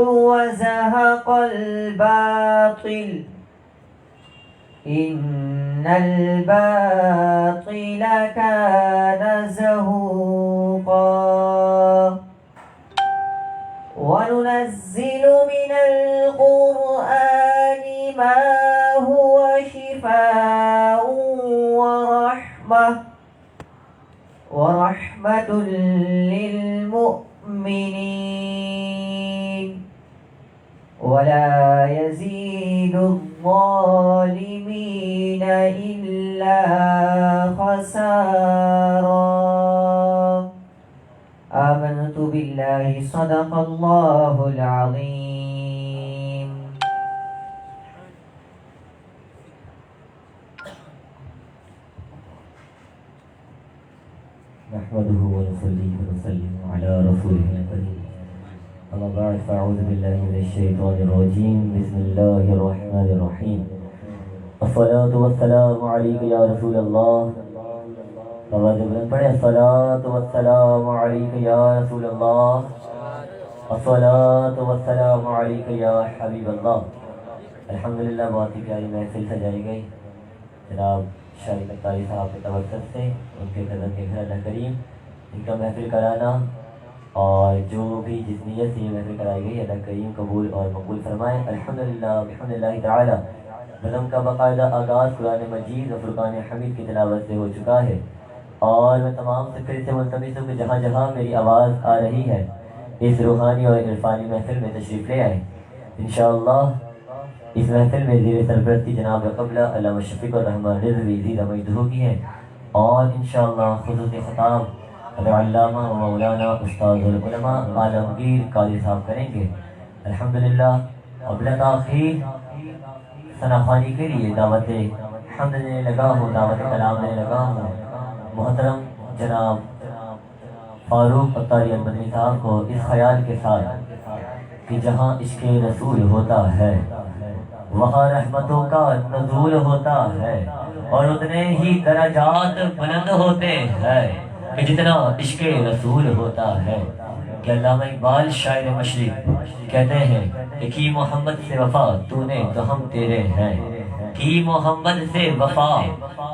وزهق الباطل إن الباطل كان زهوقا وننزل من القرآن ما هو شفاء ورحمة للمؤمنين ولا يزيد الظالمين إلا خسارا آمنت بالله صدق الله العظيم نحمده ونصلي ونسلم على رسوله الكريم أما بعد فأعوذ بالله من الشيطان الرجيم بسم الله الرحمن الرحيم الصلاة والسلام عليك يا رسول الله الصلاة والسلام عليك يا رسول الله الصلاة والسلام عليك يا حبيب الله الحمدللہ بہت ہی پیاری محفل سجائی گئی جناب شاہی قطاری صاحب کے توسط سے ان کے قدم کے گھر اللہ کریم ان کا محفل کرانا اور جو بھی جس نیت سے یہ محفل کرائی گئی اللہ کریم قبول اور مقبول فرمائے الحمدللہ بحمدللہ تعالی نظم کا باقاعدہ آغاز قرآن مجید اور فرقان حمید کی تلاوت سے ہو چکا ہے اور میں تمام سے پھر سے ملتمس ہوں کہ جہاں جہاں میری آواز آ رہی ہے اس روحانی اور عرفانی محفل میں تشریف لے آئے انشاءاللہ اس محفل میں زیر سرپرستی جناب قبلہ علامہ شفیق الرحمن رضوی زیدہ مجدہ کی ہے اور انشاءاللہ خصوصی خطاب علامہ و مولانا استاد العلماء عالمگیر قاضی صاحب کریں گے الحمدللہ قبل تاخیر ثناخوانی کے لیے دعوت حمد دینے لگا ہوں دعوت کلام دینے لگا ہوں محترم جناب فاروق عطاری المدنی صاحب کو اس خیال کے ساتھ کہ جہاں عشق رسول ہوتا ہے وہاں رحمتوں کا نزول ہوتا ہے اور اتنے ہی درجات بلند ہوتے ہیں کہ جتنا عشق رسول ہوتا ہے کہ علامہ اقبال شاعر مشرق کہتے ہیں کہ کی محمد سے وفا تو نے تو ہم تیرے ہیں کی محمد سے وفا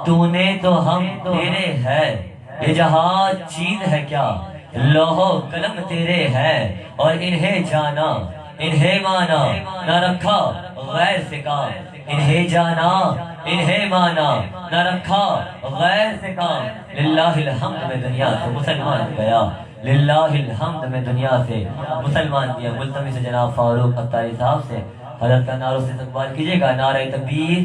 تو نے تو ہم تیرے ہیں یہ جہاں چیز ہے کیا لوح قلم تیرے ہیں اور انہیں جانا انہیں مانا نہ رکھا غیر سے کام انہیں جانا انہیں مانا نہ رکھا غیر سے کام للہ الحمد میں دنیا سے مسلمان گیا للہ الحمد میں دنیا سے مسلمان کیا ملتمس سے جناب فاروق عطاری صاحب سے حضرت کا نعروں سے استقبال کیجیے گا نعرہ تکبیر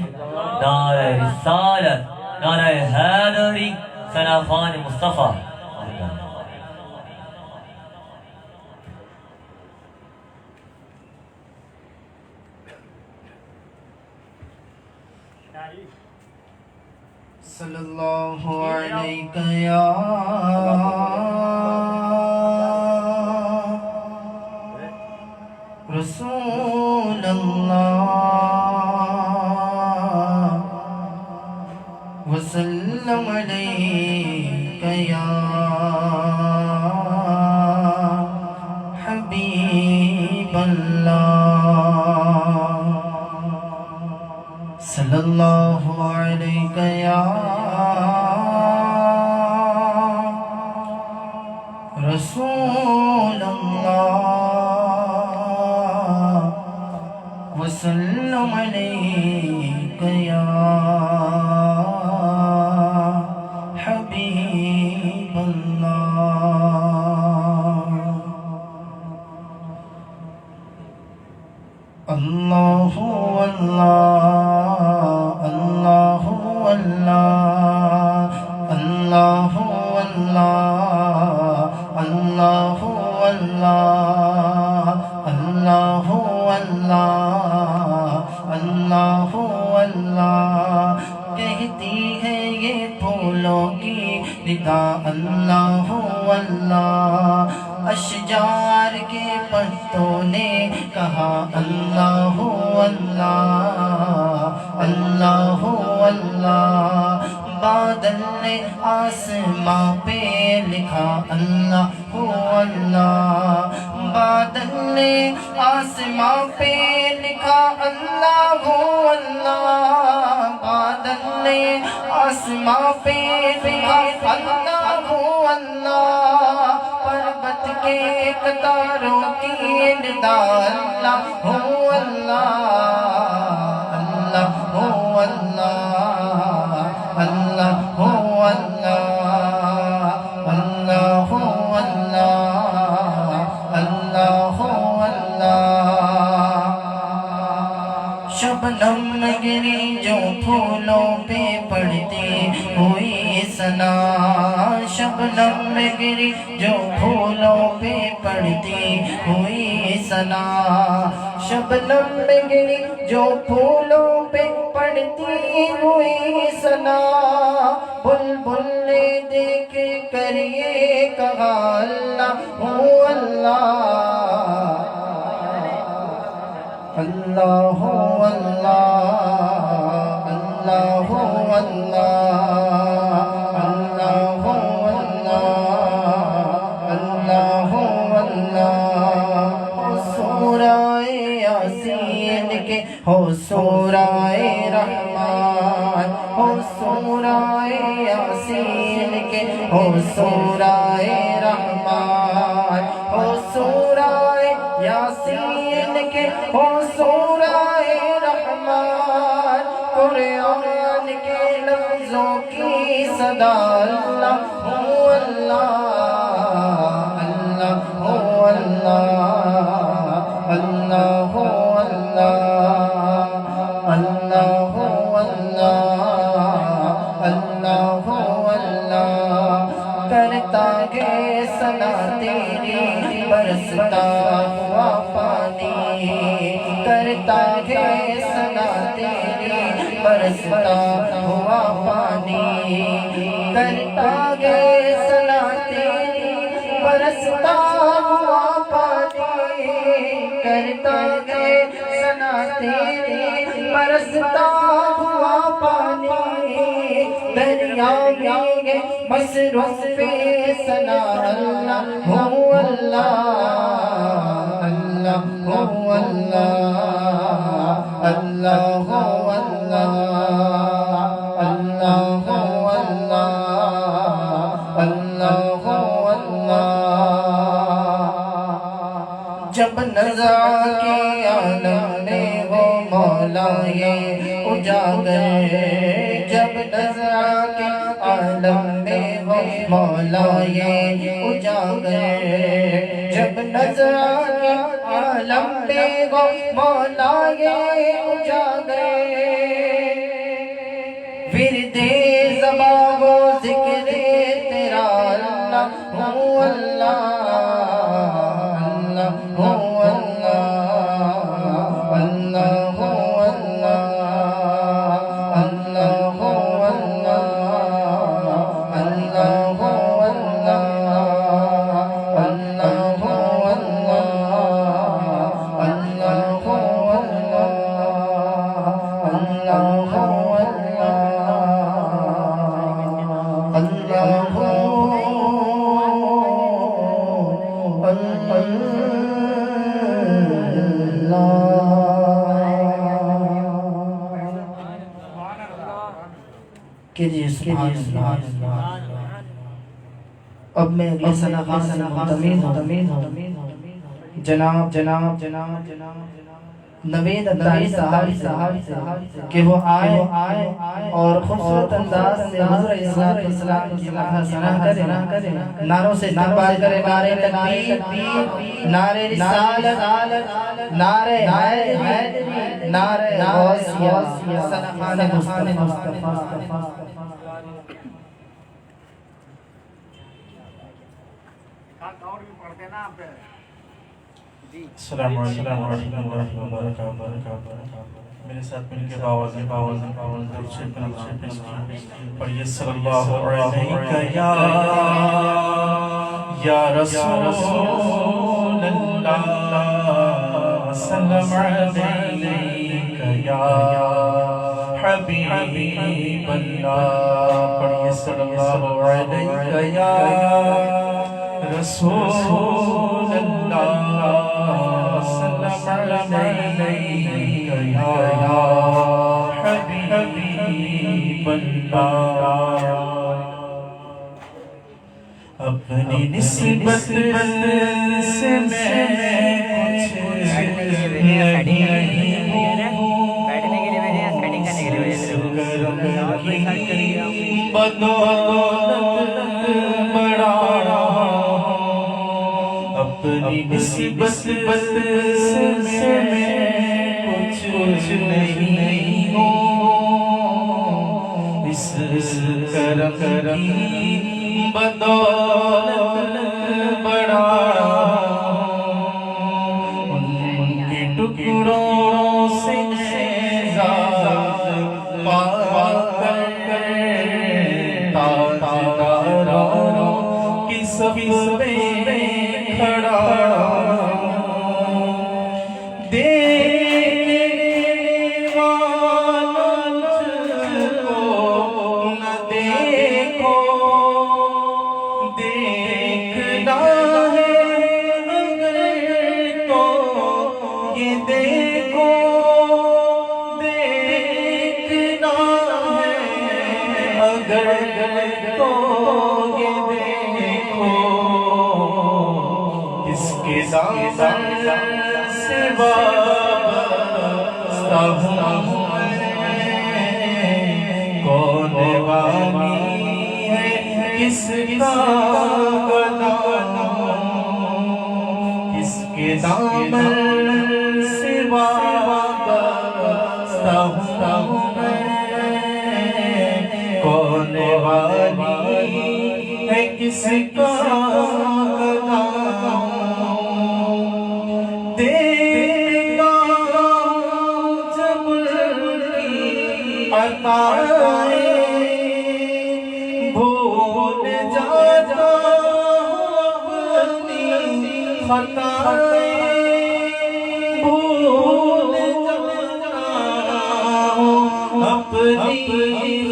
نعرہ رسالت نعرہ حیدری ثناخوان مصطفیٰ صلی اللہ علیہ یا رسول اللہ وسلم علیہ یا حبیب اللہ صلی اللہ علیہ یا رسول اللہ وسلم علیک یا حبیب اللہ اللہ اللہ اللہ اللہ اللہ اللہ اللہ اللہ کہتی ہے یہ پھولوں کی ندا اللہ اللہ اشجار کے پتوں نے کہا اللہ اللہ اللہ اللہ بادل نے آسماں پہ لکھا اللہ اللہ بادل نے آسماں پہ لکھا اللہ اللہ، بادل نے آسماں پہ لکھا اللہ اللہ، پربت کے قطاروں کی ندا اللہ اللہ اللہ اللہ اللہ اللہ اللہ اللہ۔ شبنم گری جو پھولوں پہ پڑتی ہوئی ثنا، شبنم گری جو پھولوں پہ پڑتی ہوئی ثنا، شبنم گری جو پھولوں پہ پڑتی ہوئی ثنا، بلبل نے دیکھ کر یہ کہا اللہ اللہ اللہ اللہ اللہ اللہ اللہ اللہ۔ سورہ یاسین کے ہو سورہ رحمان، ہو سورہ یاسین کے ہو سورہ رحمان، ہو سورہ یاسین کے ہو سورہ رحمان، قرآن کے لفظوں کی صدا اللہ اللہ اللہ اللہ اللہ اللہ اللہ اللہ۔ کرتا ہے ثنا تیری برستا ہوا پانی، کرتا ہے ثنا تیری برستا ہوا پانی، کرتا ہے ثنا تیری برستا ہوا پانی، کرتا ہے ثنا تیری برستا ہوا پانی، دریا میں مصروف ثنا اللہ ہو اللہ اللہ ہو اللہ اللہ ہو اللہ اللہ ہو اللہ اللہ ہو اللہ۔ جب نظر کے عالم میں وہ مولا یہ اجاگر، جب نظر کے عالم میں وہ مولا یہ اجاگر، جب نظر کے عالم میں وہ مولا یہ اجاگر، ورد زباں و ذکر تیرا اللہ ہو اللہ اللہ ہو اللہ اللہ ہو اللہ اللہ ہو اللہ اللہ ہو اللہ اللہ ہو اللہ اللہ ہو اللہ ہو کیجئے سبحان اللہ۔ اب میں اگلے ثنا خان سے منتمین ہوں جناب نوید اتاری صاحب کہ وہ آئے اور خوبصورت انداز سے حضور اسلام کی مدح ثنا کریں، نعروں سے استقبال کریں، نعرے تکبیر، نعرے رسالت، نعرے حیدری، نعرے غوثیہ، ثنا خان مصطفیٰ۔ السلام علیکم ورحمۃ اللہ وبرکاتہ۔ میرے ساتھ مل کے باواز درود شریف پڑھیے صلی اللہ علیہ یا رسول اللہ، سلام علیک یا حبیب اللہ، پڑھیے صلی اللہ علیہ یا رسول اللہ، وسلم عليك يا حبيب الله اپنی نسبت سے میں اپنی نسبت سے میں کچھ نہیں ہوں اس کرم کی بدولت بڑا ان کے ٹکڑوں سے زاد پا کر تاجداروں کی صف میں کھڑا سے وابستہ ہوں کون بانی ہے کس کا گدانا کس کے دامن سے وابستہ ہوں کون بانی ہے کس کا گدانا بھول جاتا اپنی خطائیں بھول جاتا اپنی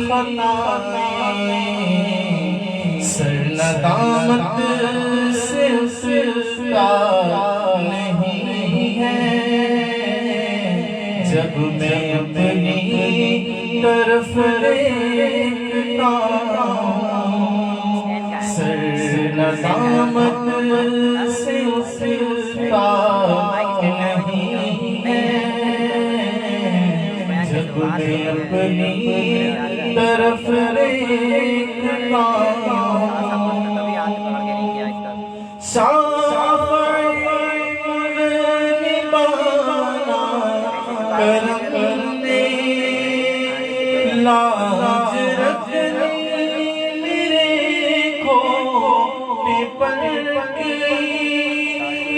خطائیں سر ندامت سے اٹھتا نہیں ہے جب میں اپنی طرف دیکھتا سر ندامت سے اٹھتا نہیں ہے جب میں اپنی طرف دیکھتا لاج رکھنی میرے کھوٹے پر کی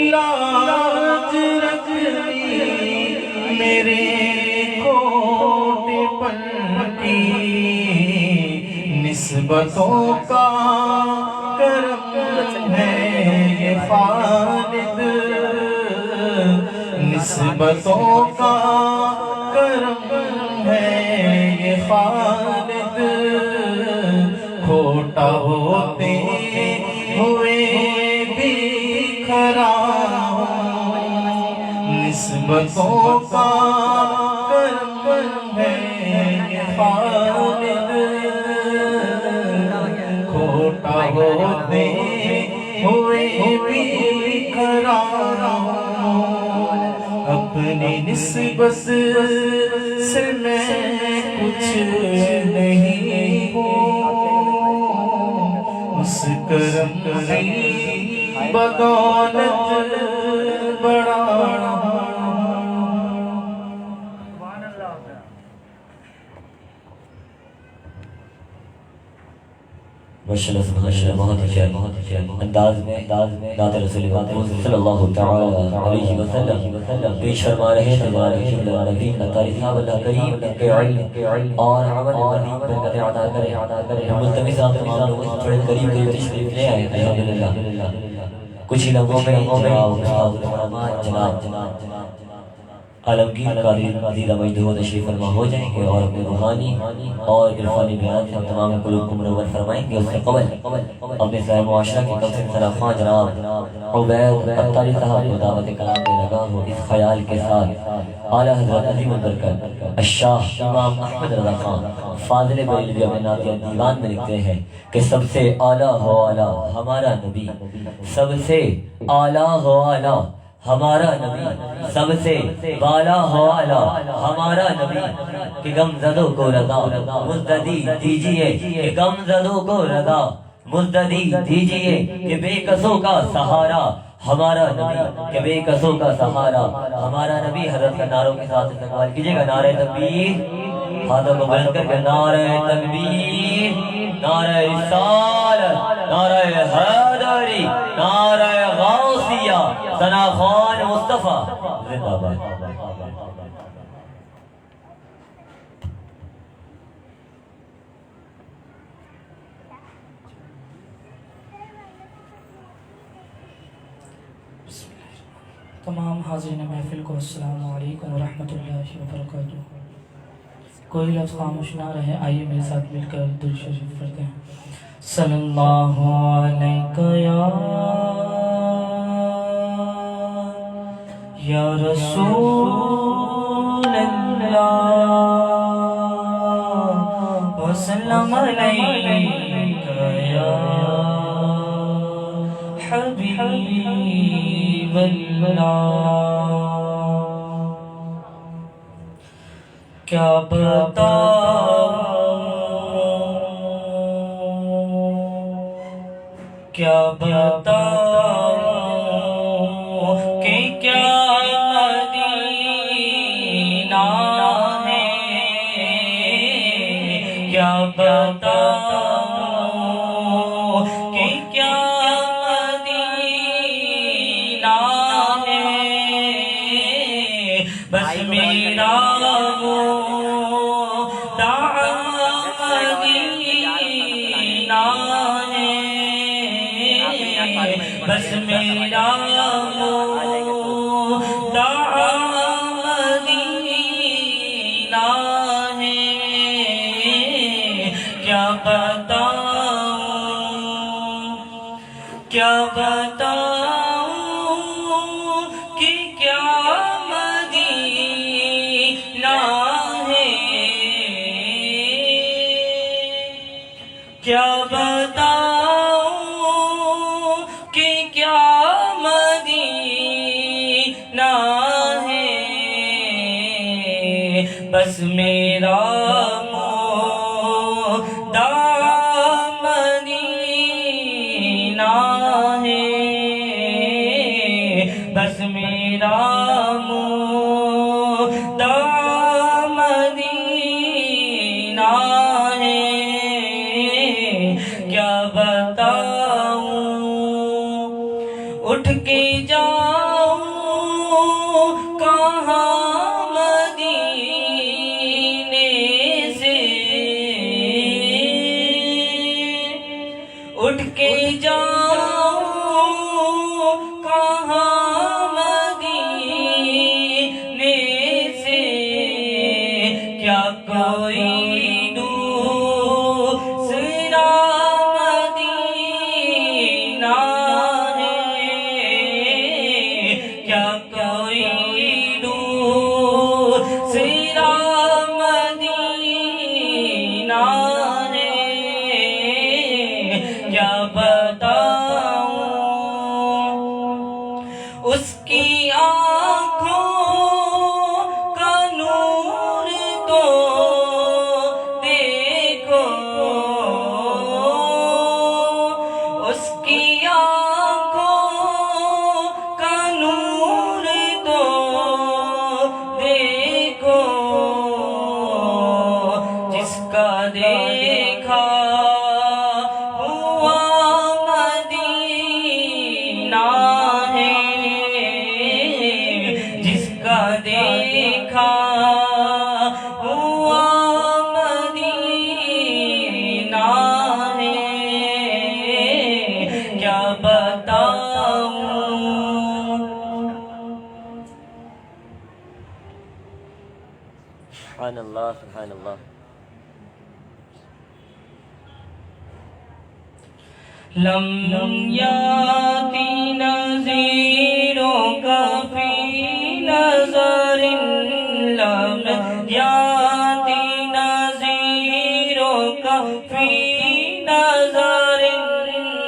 لاج رکھنی میرے کھوٹے پر کی نسبتوں کا کرم ہے یہ خالد نسبتوں کا کرم ہے یہ خالد کھوٹا ہوتے ہوئے بھی کھرا نسبتوں کا کرم ہے یہ خالد کھوٹا ہوتے ہوئے بھی کھرا اپنی نسبت سے میں کچھ نہیں ہوں اس کرم کی بدولت بڑا بہت اچھا انداز میں ذات رسول صلی اللہ تعالی علیہ وسلم پیش فرما رہے تھے صاحب اللہ کریم کے علم اور عمل مزید برکت عطا کرے ملتمس آپ تمام لوگوں سے بڑے قریب تشریف لے آئے الحمدللہ کچھ ہی لمحوں میں جناب عالمگیر قادری عزیزہ مجدہ تشریف فرما ہو جائیں گے اور اپنے روحانی اور عرفانی بیان سے ہم تمام قلوب کو منور فرمائیں گے۔ اس سے قبل اپنے صاحب معاشرہ کے کم سے سرا خواہ جناب عبید اتاری صاحب کو دعوت کلام میں لگا ہو، اس خیال کے ساتھ اعلیٰ حضرت عظیم البرکت الشاہ امام احمد رضا خان فاضل بریلوی اپنے نعتیہ دیوان میں لکھتے ہیں کہ سب سے اعلیٰ ہو اعلیٰ ہمارا نبی، سب سے اعلیٰ ہو اعلیٰ ہمارا نبی، سب سے بالا ہو اعلیٰ ہمارا نبی، کہ غم زدوں کو رضا مزددی دیجئے، کہ غم زدوں کو رضا مزددی دیجئے، کہ بے کسوں کا سہارا ہمارا نبی، کہ بے کسوں کا سہارا ہمارا نبی۔ حضرت کا نعروں کے ساتھ استقبال کیجئے گا۔ نعرہ تکبیر، ہاتھوں کو بلند کر کے نعرہ تکبیر، نعرہ رسالت، نعرہ حیدری، نعرہ غوثیہ، ثنا خان مصطفیٰ زندہ باد۔ تمام حاضرین محفل کو السلام علیکم ورحمۃ اللہ وبرکاتہ۔ کوئی لفظ خاموش نہ رہے، آئیے میرے ساتھ مل کر درود شریف پڑھتے ہیں۔ صلی اللہ علیہ یا رسول اللہ وسلم علیک یا حبیب اللہ۔ کیا بتاؤں کہ کیا مدینہ ہے، کیا بتاؤں کہ کیا مدینہ ہے، بس میرا بس میرا مدینہ ہے، کیا بتاؤں کہ کیا مدینہ ہے، کیا بتاؤں کہ کیا مدینہ ہے، بس میرا مدینہ ہے، بس میرا مدینہ ہے، کیا بتاؤں اٹھ کے جاؤں کہاں مدینے سے، اٹھ کے جاؤں کہاں مدینے سے، کیا کوئی دوسرا مدینہ ہے، کیا کوئی دوسرا مدینہ ہے، کیا بتاؤں اس کی آنکھوں کا نور تو دیکھو، اس کی آنکھوں کا نور تو دیکھو، جس کا دیکھا ہوا مدینہ ہے، جس کا دیکھا ہوا مدینہ ہے، کیا بتاؤں سبحان اللہ سبحان اللہ. لم یاتی نذیروں کا فی نظر، لم یاتی نذیروں کا فی نظر،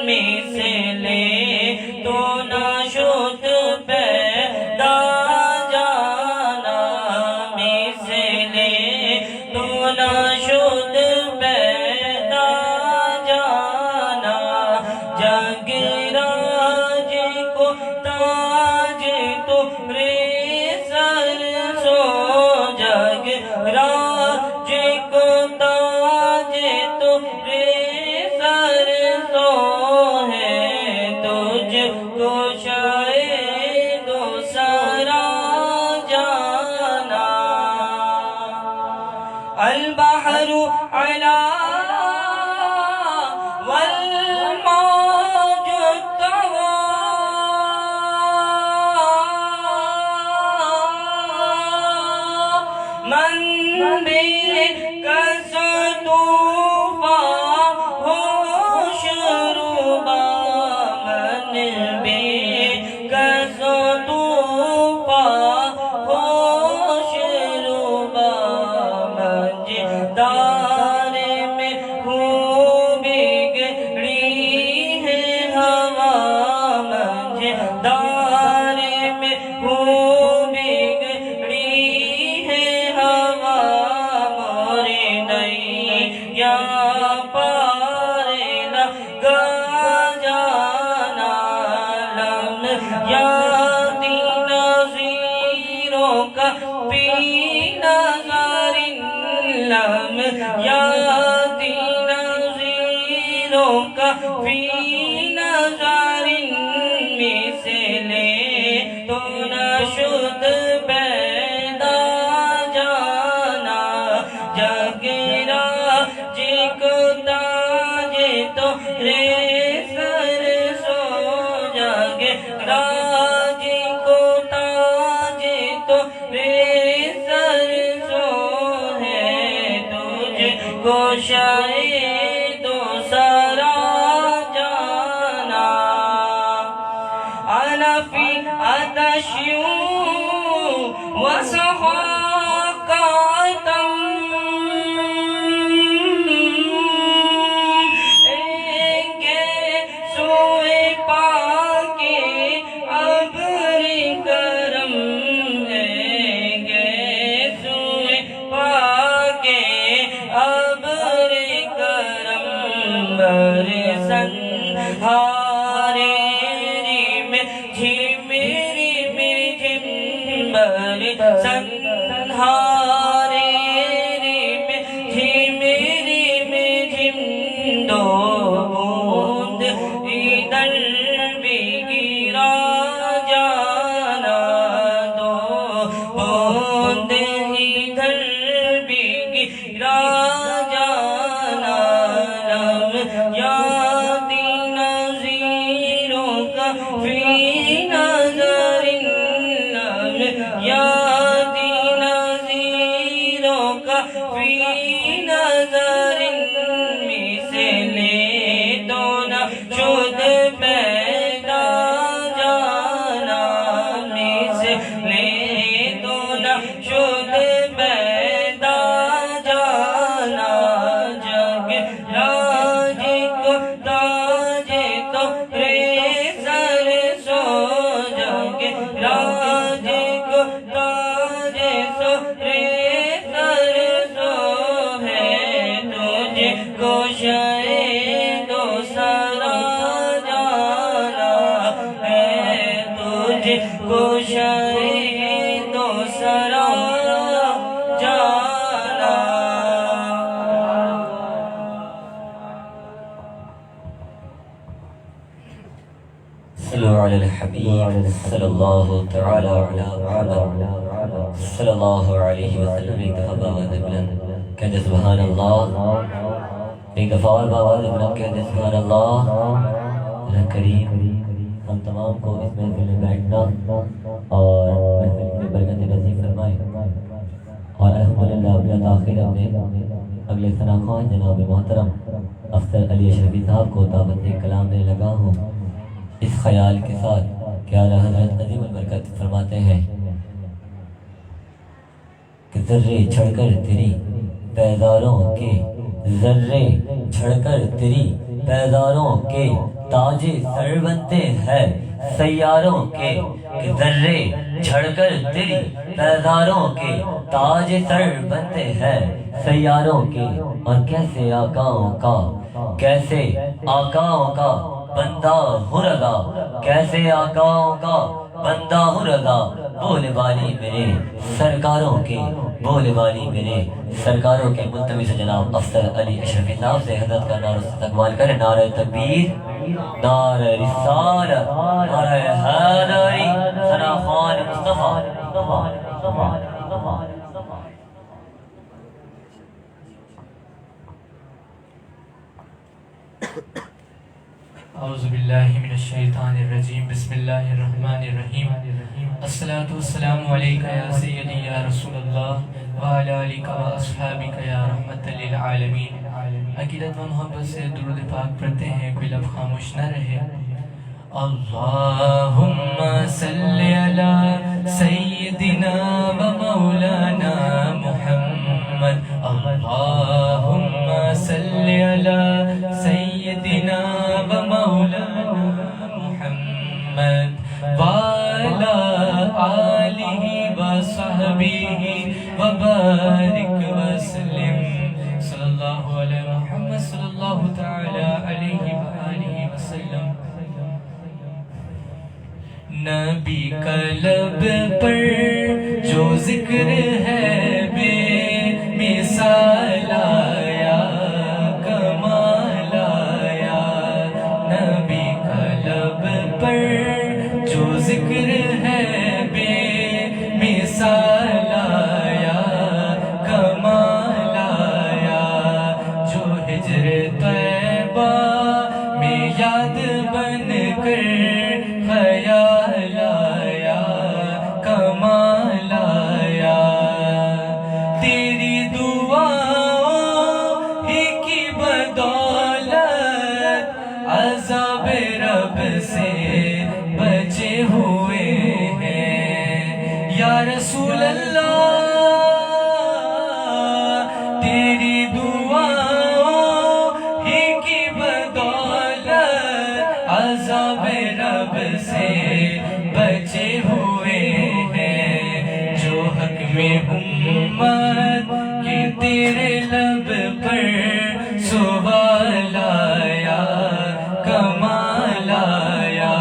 مثل تو نہ شد پیدا جانا، مثل تو نہ شد پیدا جانا، جگ راج کو تاج تو رے سر سو، جگ راج کو تاج تو رے سر سو ہے، تجھ کو شاید و سرا جانا، البحر علا والموج الطوى، من بك ستوفى ہوش ربا، من بك ستوفى ہوش ربا، منجدار میں ہوں بگڑی ہے ہوا، منجدار میں ہوں بگڑی ہے ہوا، مورے نیا پار لگا جانا، لم یاتی نذیروں کا فی نظر، لم یاتی نذیروں کا فی نظر، مثل تو نہ شد پیدا جانا، جگ راج کو تاج تو رے سر سو، جگ راج کو تاج تو رے سر سو ہے، تجھ کو شاید و سرا جانا، انا فی عطش و سخاکاتم، سوئے پاک ابر کرم، سوئے پاک ابر کرم، برسن ہارے میں جھمری میں جھم، برسن ہارے میں جھمری میں جھم، دو بوند ادھر بھی گرا جانا، دو بوند ادھر بھی گرا جانا، لم یاتی نذیروں کا فی نظر، لم یاتی نذیروں کا فی نظر، مثل تو نہ شد پیدا جانا، مثل تو نہ شد پیدا جانا، جگ راج کو تاج تو رے سر سو، جگ راج کو تاج سو رے سر سو ہے، تجھ کو شاید و سرا جانا ہے، تجھ کو شاید و سرا جانا. صلو علی الحبیب صلی اللہ تعالی علی محمد صلی اللہ علیہ وسلم. ایک دفعہ باواز بلند کہتے سبحان اللہ، ایک دفعہ اور باواز بلند کہتے سبحان اللہ. اللہ کریم ہم تمام کو اس محفل میں بیٹھنا اور محفل کی برکت نصیب فرمائے، اور الحمدللہ اللہ اپنا تاخیر اپنے اگلے ثنا خوان جناب محترم افسر علی اشرفی صاحب کو دعوت کلام دینے لگا ہوں، اس خیال کے ساتھ کہ اعلیٰ حضرت عظیم البرکت فرماتے ہیں کہ ذرے چھڑ کر تیری پیداروں کے، ذرے چھڑ کر تیری پیداروں کے تاج سر بنتے ہیں سیاروں کے، کہ ذرے چھڑ کر تیری پیداروں کے تاج سر بنتے ہیں سیاروں کے، اور کیسے آقاؤں کا، کیسے آقاؤں کا بندہ ہوں رضا، کیسے آقاؤں کا بندہ ہوں رضا، بولے والی میرے سرکاروں کے، بولے والی میرے سرکاروں کے۔ ملتمس جناب افسر علی اشرفی صاحب سے حضرت کا نعرہ استقبال کریں، نعرہ تکبیر، نعرہ رسالت، نعرہ حیدری، ثنا خوان مصطفیٰ۔ اعوذ باللہ من الشیطان الرجیم، بسم اللہ الرحمن الرحیم، الصلاۃ والسلام علیکہ یا سیدی یا رسول اللہ وعلی آلک و اصحابک یا رحمت للعالمین۔ عقیدت و محبت سے درود پاک پڑھتے ہیں، کوئی لفظ خاموش نہ رہے۔ اللہم صلی علی سیدنا و مولانا محمد، اللہم صلی علی سیدنا و مولانا محمد وعلی آلہ و صحبہ وبارک وسلم، صلی اللہ علیہ محمد صلی اللہ تعالی علیہ وآلہ وسلم۔ نبی کا لب پر جو ذکر ہے بے مثال آیا، کمال آیا، نبی کا لب پر جو ذکر ہے بے مثال آیا، کمال آیا، جو ہجر طیبہ میں یاد بن کر خیال آیا، کمال آیا، تیری دعاؤں ہی کی بدولت عذاب رب سے بچے ہوئے ہیں یا رسول اللہ، تیری دعاؤں ہی کی بدولت عذاب رب سے بچے ہوئے ہیں، جو حق میں امت کے تیرے لب پر سوال آیا، کمال آیا،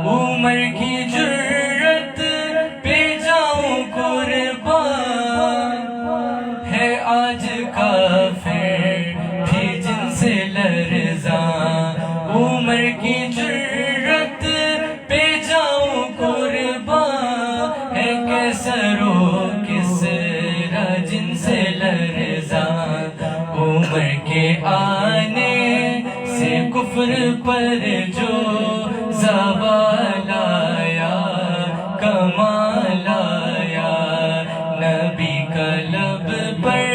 عمر کی جرت پہ جاؤں قربان، ہے آج کافر بھی جن سے لرزاں، عمر کی جرت پہ جاؤں قربان، ہے کیسر و کسرا جن سے لرزاں، عمر کے آنے سے کفر پر جو زوال آیا، کمال آیا، نبی کا لب پر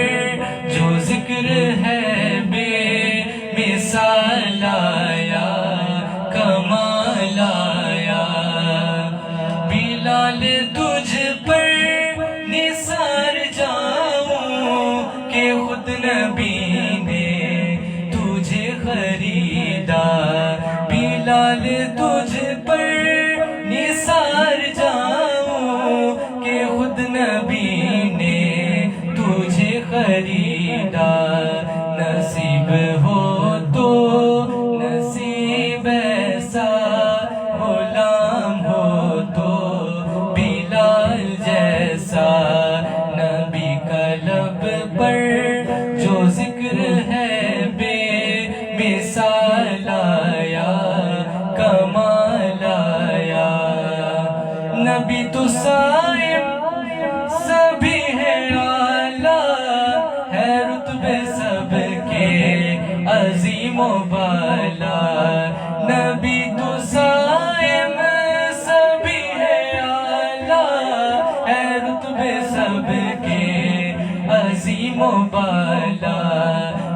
جو ذکر ہے بے مثال آیا، کمال آیا، بلال تجھ پر نثار جاؤں کہ خود نبی نے تجھے خریدا، بلال تجھ پر نثار جاؤں کہ خود نبی نے تجھے خریدا، نصیب ہو تو نصیب ایسا غلام ہو تو بلال جیسا، نبی کا لب پر جو ذکر ہے بے مثال آیا، کمال آیا، نبی تو صائم سبھی ہے اعلیٰ، ہے رتبے سب کے عظیم و بالا، نبی تو صائم سبھی ہے اعلیٰ، ہے رتبے سب کے مبالا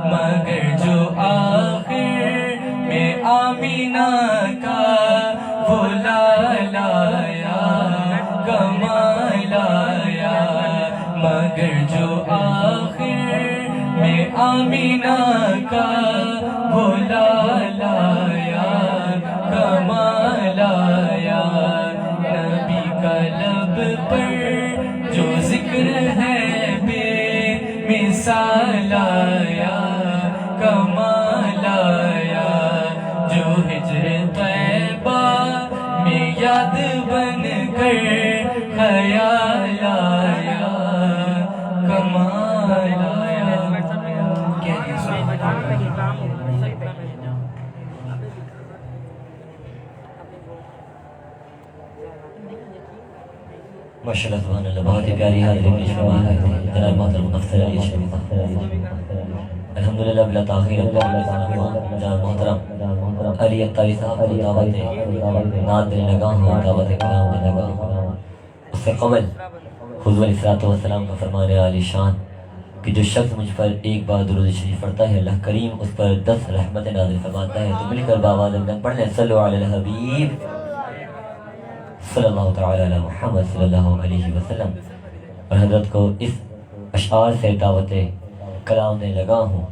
مگر جو آخر میں آمینہ کا وہ لایا کمال آیا مگر جو آخر میں آمینہ کا وہ لایا کمال آیا نبی کا لب پر جو ذکر ہے بے مثال آیا کمال آیا جو ہجر طیبہ میں یاد بن کر خیال آیا کمال آیا ماشاءاللہ سبحان اللہ بہت ہی پیاری حاضری پیش فرما رہے تھے جناب محترم مفسر علی شریف الحمدللہ بلا تاخیر جناب محترم علی اتاری صاحب کو دعوت نعت دینے لگا ہوں دعوت کلام دینے لگا ہوں اس سے قبل حضور علیہ السلام کا فرمان عالی شان کہ جو شخص مجھ پر ایک بار درود شریف پڑھتا ہے اللہ کریم اس پر 10 رحمت نازل فرماتا ہے تو مل کر بآواز بلند پڑھ لیں صلو علی الحبیب صلی اللہ تعالی علی محمد صلی اللہ علیہ وسلم اور حضرت کو اس اشعار سے دعوت کلام دینے لگا ہوں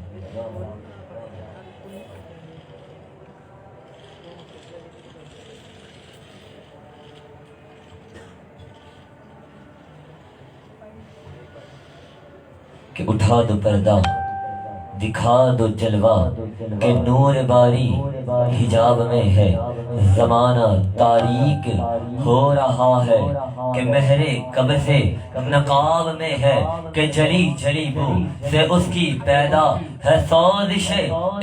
کہ اٹھا دو پردہ دکھا دو جلوہ کہ نور باری حجاب میں ہے زمانہ تاریک ہو رہا ہے کہ مہر قبر سے نقاب میں ہے کہ جلی جلی بو سے اس کی پیدا ہے سوزش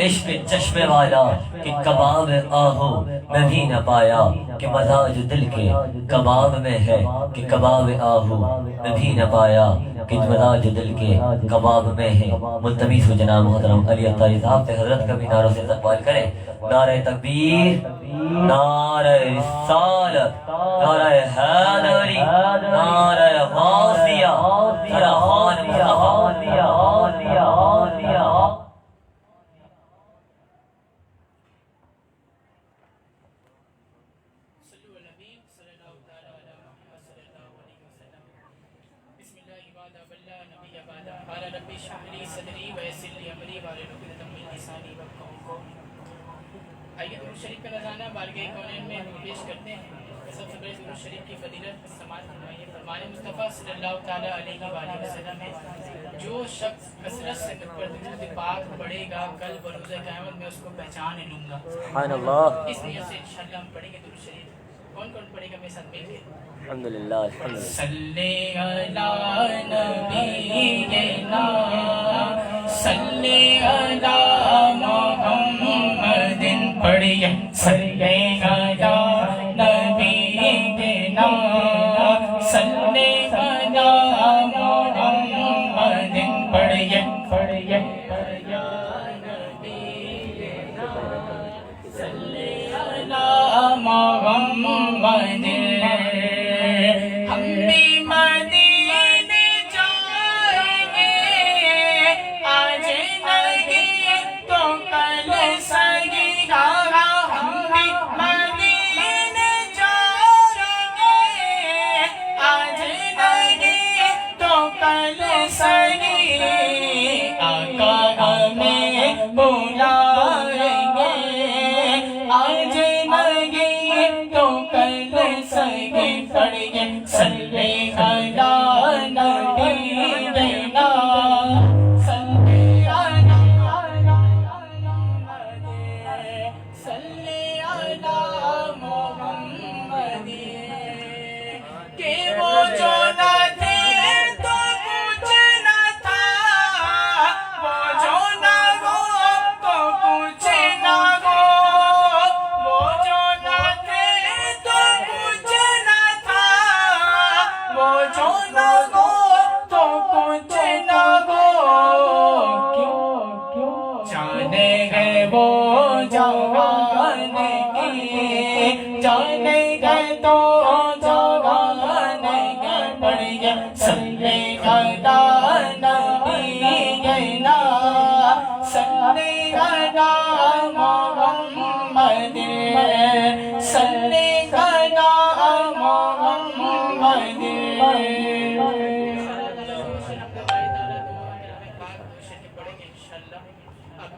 عشق چشمے والا کہ کباب آہو میں بھی نہ پایا کہ مزاج دل کے کباب میں ہے کہ کباب آہو میں بھی نہ پایا کہ مزاج دل کے کباب میں ہے ملتمس ہو جناب محترم علی اتاری صاحب سے حضرت کا بھی نعروں سے استقبال کریں نعرہ تکبیر نعرہ رسالت نعرہ حیدری نعرہ غوثیہ سرحان مصطفیٰ آئیے درود شریف کا نذرانہ بارگاہ کونین میں پیش کرتے ہیں سب سے پہلے درود شریف کی فضیلت سماعت فرمائیے فرمان مصطفیٰ صلی اللہ تعالیٰ علیہ وآلہ وسلم ہے جو شخص کثرت سے پر درود پاک پڑھے گا کل بروز قیامت میں اس کو پہچان لوں گا سبحان اللہ اس نیت سے انشاءاللہ ہم پڑھیں گے درود شریف کون کون پڑھے گا میرے ساتھ مل کے الحمدللہ صلی علی نبینا صلی علی محمد پڑھیے صلی علی نبینا صلی علی محمد پڑھیے پڑھیے صلی علی محمد ہم بھی مدینے جائیں گے آج نہیں تو کل سگی ہم بھی مدینے جائیں گے آج نہیں تو کل سگی آقا ہمیں بلائیں گے آج نہیں تو کل سگی پڑھیے صلی علی نبینا صلی علی صلی علی محمد کہ وہ جو نہ تھے تو کچھ نہ تھا وہ جو نہ ہو تو کچھ نہ ہو وہ جو نہ تھے تو کچھ نہ تھا وہ جو نہ ہو تو کچھ نہ ہو کیوں جانے گئے وہ جوان کی جانے گئے تو جوان کے پڑھیے صلی علی نبی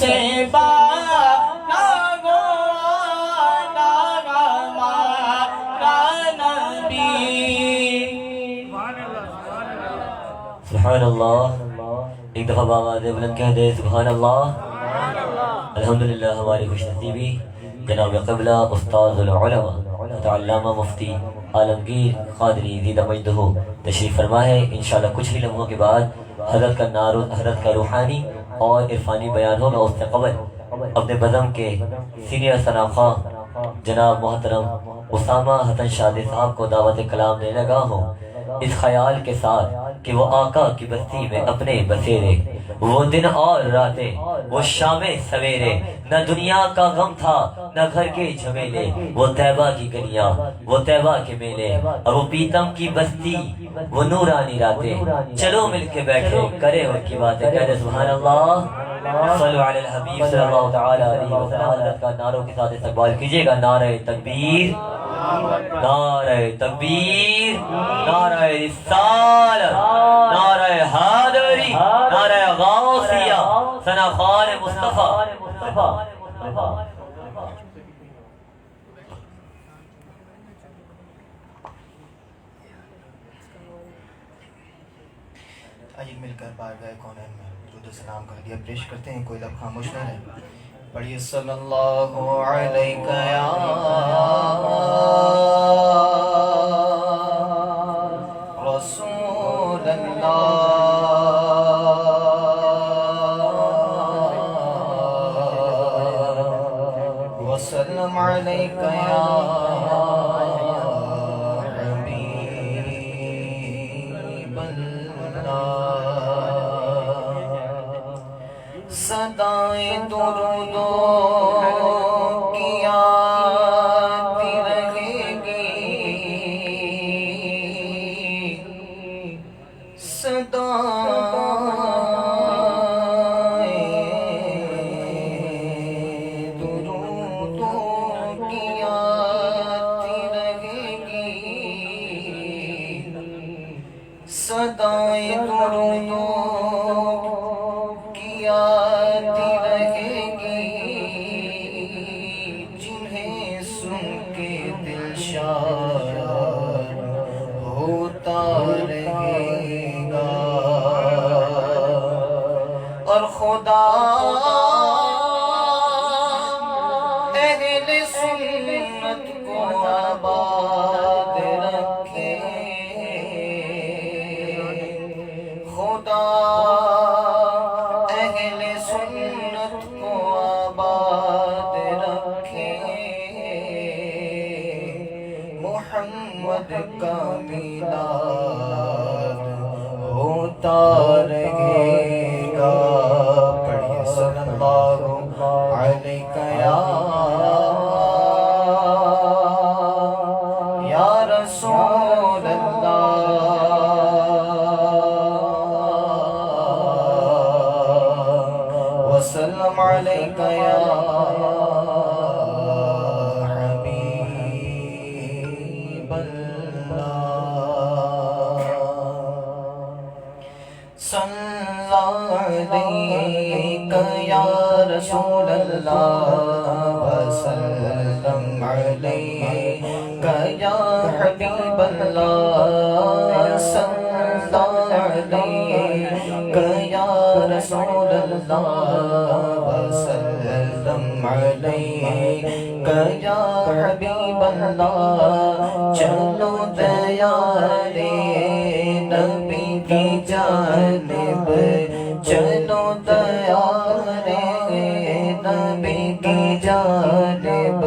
سے بالا گو ہمارا نبی. سبحان اللہ. ایک دفعہ بآواز بلند کہہ دے سبحان اللہ. الحمدللہ. ہماری خوش نصیبی جناب قبلہ استاذ العلماء علامہ مفتی عالمگیر قادری زیدہ مجدہ تشریف فرما ہے. انشاءاللہ کچھ ہی لمحوں کے بعد حضرت کا روحانی اور عرفانی بیان ہوگا. اس سے قبل اپنے بزم کے سینئر ثنا خواہ جناب محترم اسامہ حسن شادی صاحب کو دعوت کلام دینے لگا ہوں اس خیال کے ساتھ کہ وہ آقا کی بستی میں اپنے بسیرے، وہ دن اور راتیں، وہ شام سویرے، نہ دنیا کا غم تھا نہ گھر کے جھمیلے، وہ طیبہ کی گلیاں، وہ طیبہ کے میلے، اور وہ پیتم کی بستی، وہ نورانی راتیں. چلو مل کے بیٹھے کرے ان کی باتیں. کہتے سبحان اللہ. صلو علی الحبیب صلی اللہ تعالی علیہ وسلم. حضرت کا نعروں کے ساتھ استقبال کیجیے گا. نعرہ تکبیر، نعرہ تکبیر، نعرہ رسالت، نعرہ حیدری، نعرہ غوثیہ، ثنا خوان مصطفیٰ. آئیے مل کر بارگاہ کونین میں درود و سلام کا ہدیہ پیش کرتے ہیں. کوئی لب خاموش نہ رہے. پڑھیے صلی اللہ علیہ یا رسول اللہ وسلم علیہ یا حبیب اللہ. صدائیں درود کی آتی رہے گی، صدائیں درود کی آتی رہے گی، صدائیں درود کی آتی رہے گی، جنہیں سن کے دل شاد ہوتا رہے گا. اور خدا اہل سنت کو آباد رکھے، خدا اہل سنت کو آباد رکھے. محمد کا میلاد ہوتا رہے گا. پڑھیے صلی اللہ علیہ یا رسول اللہ وسلم علیہ یا حبیب اللہ. صلی علیہ یا رسول اللہ وسلم علیہ یا حبیب اللہ. صلی علیہ یا رسول اللہ وسلم علیہ یا حبیب اللہ. چلو دیارے نبی کی جانب، چلو دیارے نبی کی جانب،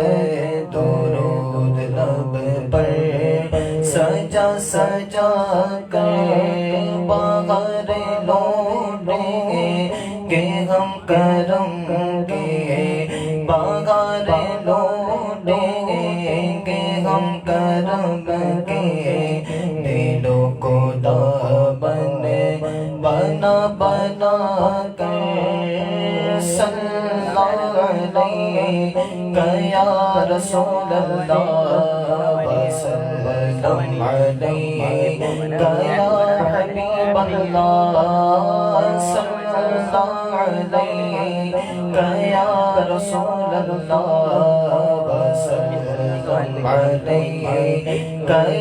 درود لب پر سجا سجا کر باہر لوٹیں گے ہم کرم کے، باہر لوٹیں گے ہم کرم کے. دلوں کو دامن بنا بنا کر صلی علیہ یا رسول اللہ وسلم علیہ یا حبیب اللہ. صلی اللہ علیک یا رسول اللہ وسلم علیک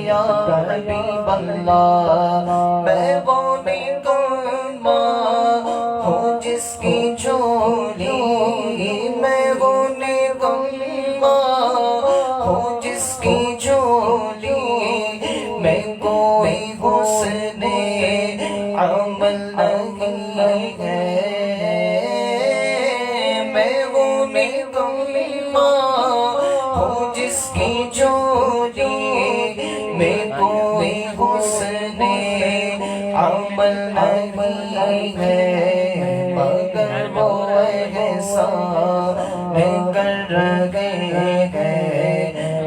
یا حبیب اللہ میں وہ نگما ہوں جس کی جھولی میں وہ نگما ہوں جس کی جھولی میں کوئی حسن عمل نہیں ہے میں وہ نگما ہوں جس کی جھولی میں کوئی حسن عمل نہیں ہے مگر وہ احسان کر گئے ہیں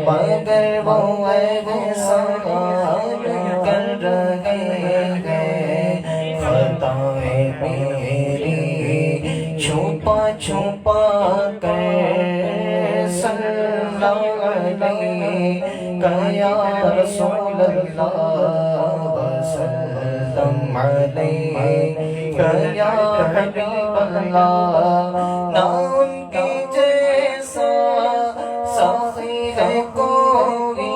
مگر وہ احسان کر گئے ہیں خطائیں میری چھپا چھپا کر صلی علیک یا رسول اللہ وسلم علیک یا حبیب اللہ نہ ان کے جیسا ساقی ہے کوئی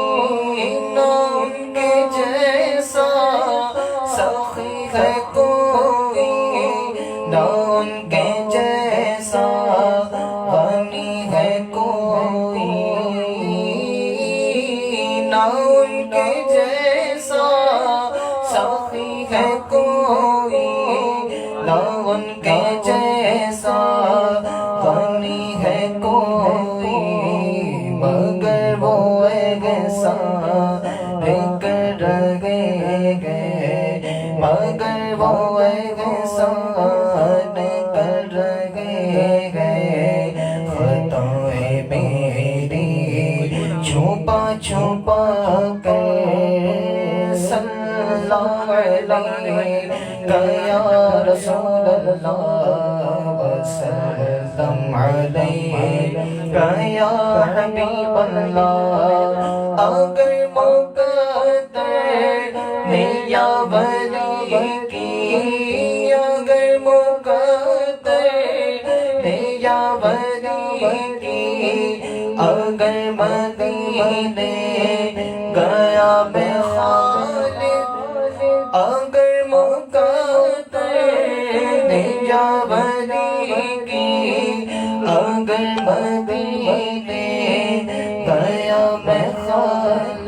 نہ ان کے جیسا ساقی ہے کوئی نہ ان کے جیسا غنی ہے کوئی نہ ان کے جیسا ساقی ہے کوئی نہ ان کے جیسا غنی ہے کوئی مگر وہ احسان کر گئے مگر وہ احسان کر گئے خطائیں میری چھپا چھپا کر صلی علیک یا رسول اللہ وسلم علیک یا حبیب اللہ اگر مقدر نے یا ولی کی اگر مقدر نے یا ولی کی اگر مدینے گیا میں خالد اگر مقدر نے یا ولی کی اگر مدینے گیا میں خالد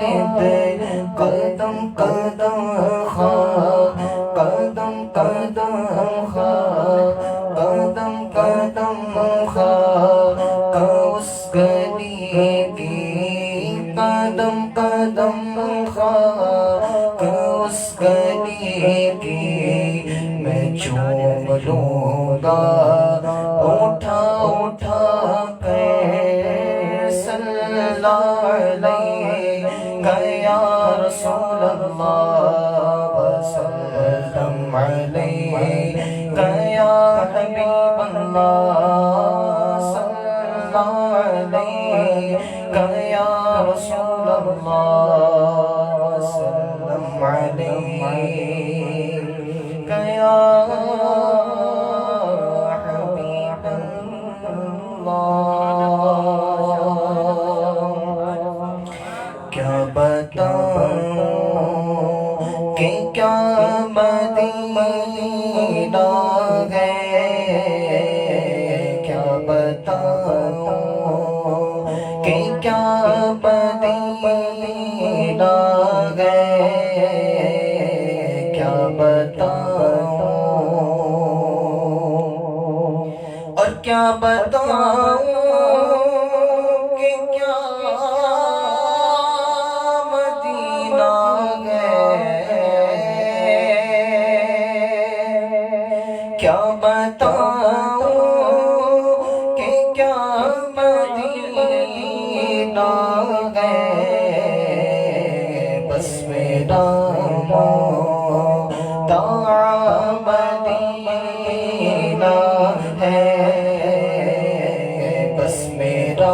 قدم قدم خواہ قدم قدم خواہ قدم قدم خواہ اس گلی کی قدم قدم خواہ اس گلی کی میں چوم لوں گا اٹھا اٹھا کر صلی علیک یا رسول اللہ وسلم علیک یا حبیب اللہ صلی علیک یا رسول اللہ وسلم علیک یا حبیب اللہ کیا بتاؤں کہ کیا مدینہ ہے کیا بتاؤں کہ کیا مدینہ ہے کیا بتاؤں اور کیا بتاؤں کہ کیا مدینہ ہے کیا بتاؤں کہ کیا مدینہ ہے بس میرا مدینہ ہے بس میرا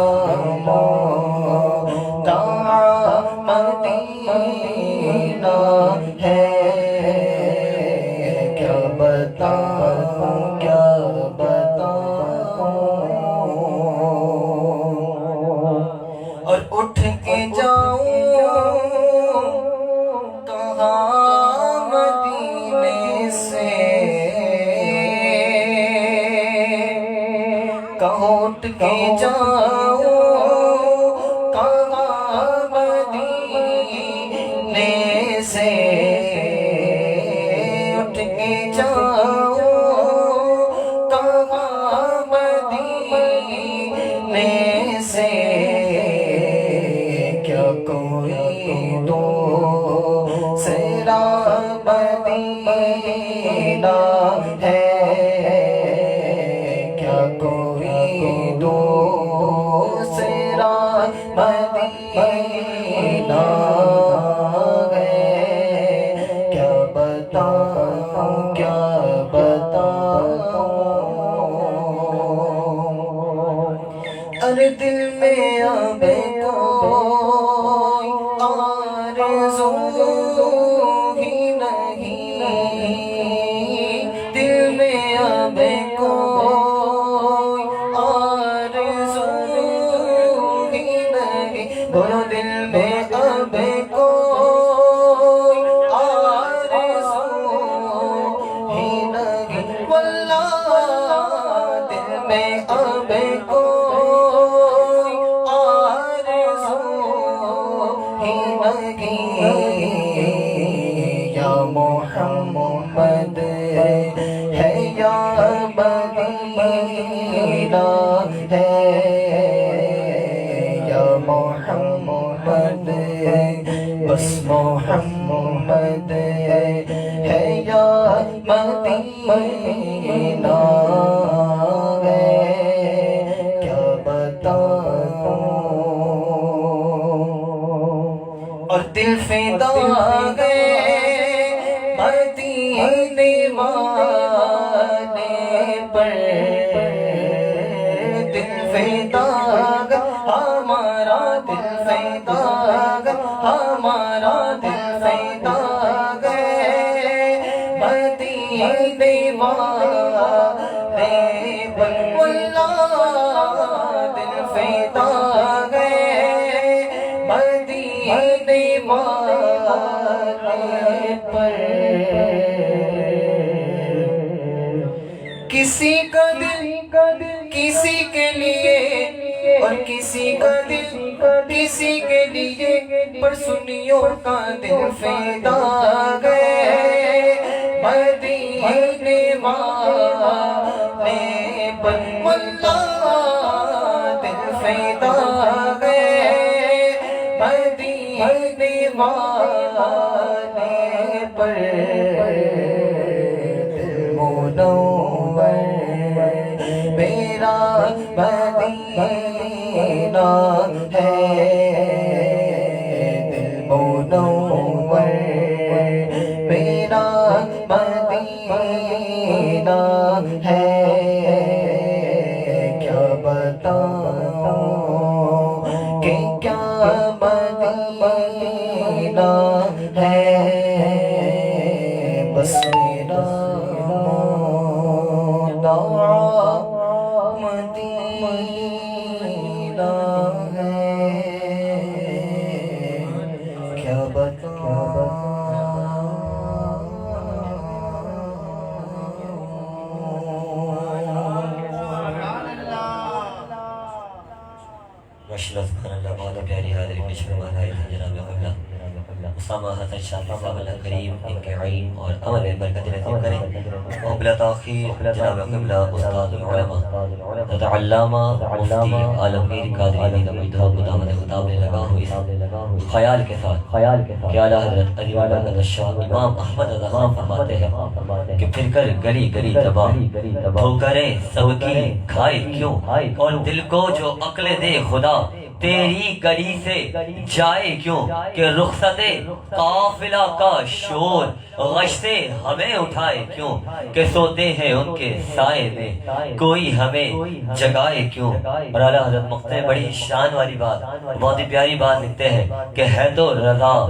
مدینہ ہے کیا بتاؤں کیا اٹھ کے جاؤ کہاں مدینے سے اٹھ کے جاؤ کہاں مدینے سے کیا کوئی دوسرا مدینہ ہے کیا کوئی دوسرا مدینہ ہے کیا بتاؤں کیا بتاؤں ارے دل میں اب کوئی آرزو ہی نہیں دل میں اب کوئی آرزو ہی نہیں بولو دل میں اب کوئی آرزو ہی نہیں واللہ دل میں اب کوئی آرزو ہی نہیں یا محمد ہے یا مدینہ ہے یا محمد بس محمد ہے یا مدینہ ہے کیا بتاؤں اور دل فدا گئے مدینے والے پر دل فدا گئے ہمارا دل فدا گئے ہمارا دل فدا گئے مدینے والے پر واللہ دل فدا گئے مدینے والے پر کسی کا دل کسی کے لیے اور کسی کا دل کسی کے لیے پر سنیوں کا دل فدا گئے مدینے والے پر واللہ دل فدا گئے مدینے والے پر دل منور میرا مدینہ ہے دل منور میرا مدینہ ہے کیا بتاؤں کہ کیا مدینہ ہے بس میرا مدینہ ہے کیا بتاؤں ماشاءاللہ سبحان اللہ بہت پیاری حاضری پیش فرمایا جناب قبلہ اسامہ حسن شافی صاحب اللہ کریم ان کے علم اور عمل میں برکت نصیب کریں اور بلا تاخیر جناب قبلہ استاد العلماء حضرت علامہ مفتی عالمگیر قادری علی مجدہ قدامت خطاب نے لگا ہوئی خیال کے ساتھ کہ اعلیٰ حضرت عظیم البرکت الشاہ امام احمد رضا خان فرماتے ہیں کہ پھر کر گلی گلی تباہ ٹھوکریں سب کی کھائے کیوں اور دل کو جو عقل دے خدا تیری گلی سے جائے کیوں کہ رخصت قافلہ کا شور غشتے ہمیں اٹھائے کیوں کہ سوتے ہیں ان کے سائے میں کوئی ہمیں جگائے کیوں اور اعلیٰ حضرت مفتی بڑی شان والی بات بہت ہی پیاری بات لکھتے ہیں کہ ہے تو رضا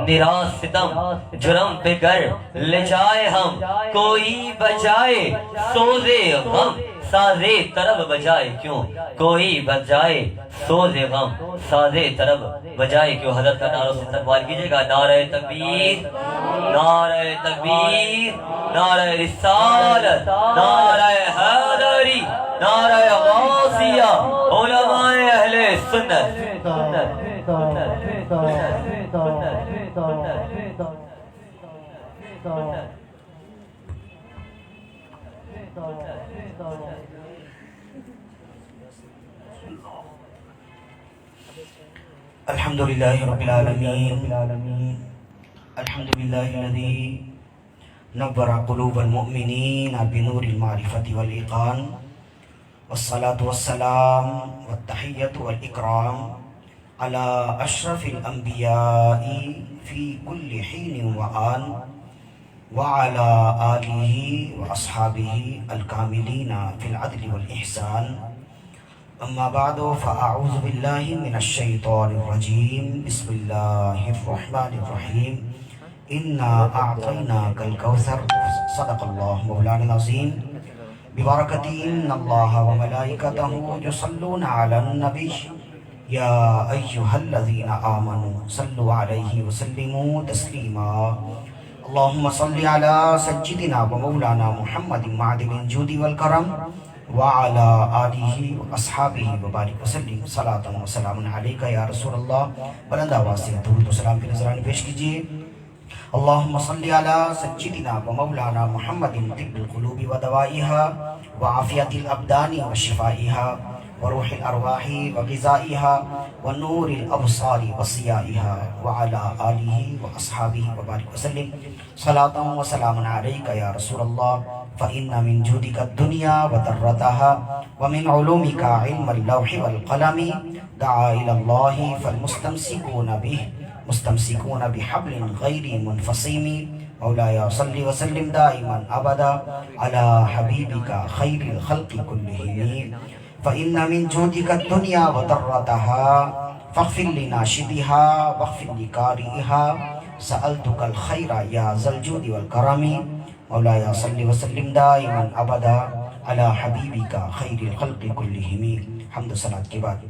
نراز ستم جرم پہ کر لے جائے ہم کوئی بجائے سوزے غم سازے طرب بجائے کیوں کوئی بجائے سوز غم سازے طرب بجائے کیوں حضرت کا نعرہ سے استقبال کیجئے گا نعرہ تکبیر نعرہ تکبیر نعرہ رسالت نعرہ حیدری نعرہ غوثیہ علماء اہل سنت الحمد للہ رب العالمین الحمد للہ الذی نور قلوب المؤمنین بنور المعرفة والإيقان والصلاة والسلام والتحیة والإکرام على اشرف الانبیاء فی کل حین وآن وعلى آلہ واصحابہ الکاملین فی العدل والإحسان اما بعد فاعوذ باللہ من الشیطان الرجیم بسم اللہ الرحمن الرحیم انا اعطیناک الکوثر صدق اللہ مولانا العظیم ببرکت ان اللہ وملائکتہ یصلون علی النبی یا ایہا الذین آمنوا صلوا علیہ وسلموا تسلیما اللہم صل علی سیدنا ومولانا محمد معدن الجود والکرم وعلى آلہ واصحابہ وبارک وسلم صلاۃ و سلام علیکہ یا رسول اللہ بلند آواز سے درود و سلام کی نذرانے پیش کیجیے اللہم صلی علی سیدنا و مولانا محمد طب القلوب و دوائها وعافیت الابدان و شفائها وروح الارواح و غذائها ونور الابصار و ضیائها وعلى آلہ واصحابہ وبارک وسلم صلاۃ و سلام علیکہ یا رسول اللہ فإن من جودك الدنيا وذرتها ومن علومك علم اللوح والقلم دعا إلى الله فالمستمسكون به مستمسكون بحبل غير منفصم مولاي صل وسلم دائما أبدا على حبيبك خير الخلق كلهم فإن من جودك الدنيا وذرتها فاغفر لناشدها واغفر لقارئها سألتك الخير يا ذا الجود والكرم مولاي صل وسلم دائما ابدا على حبیبک خیر الخلق کلہم حمد و صلاۃ کے بعد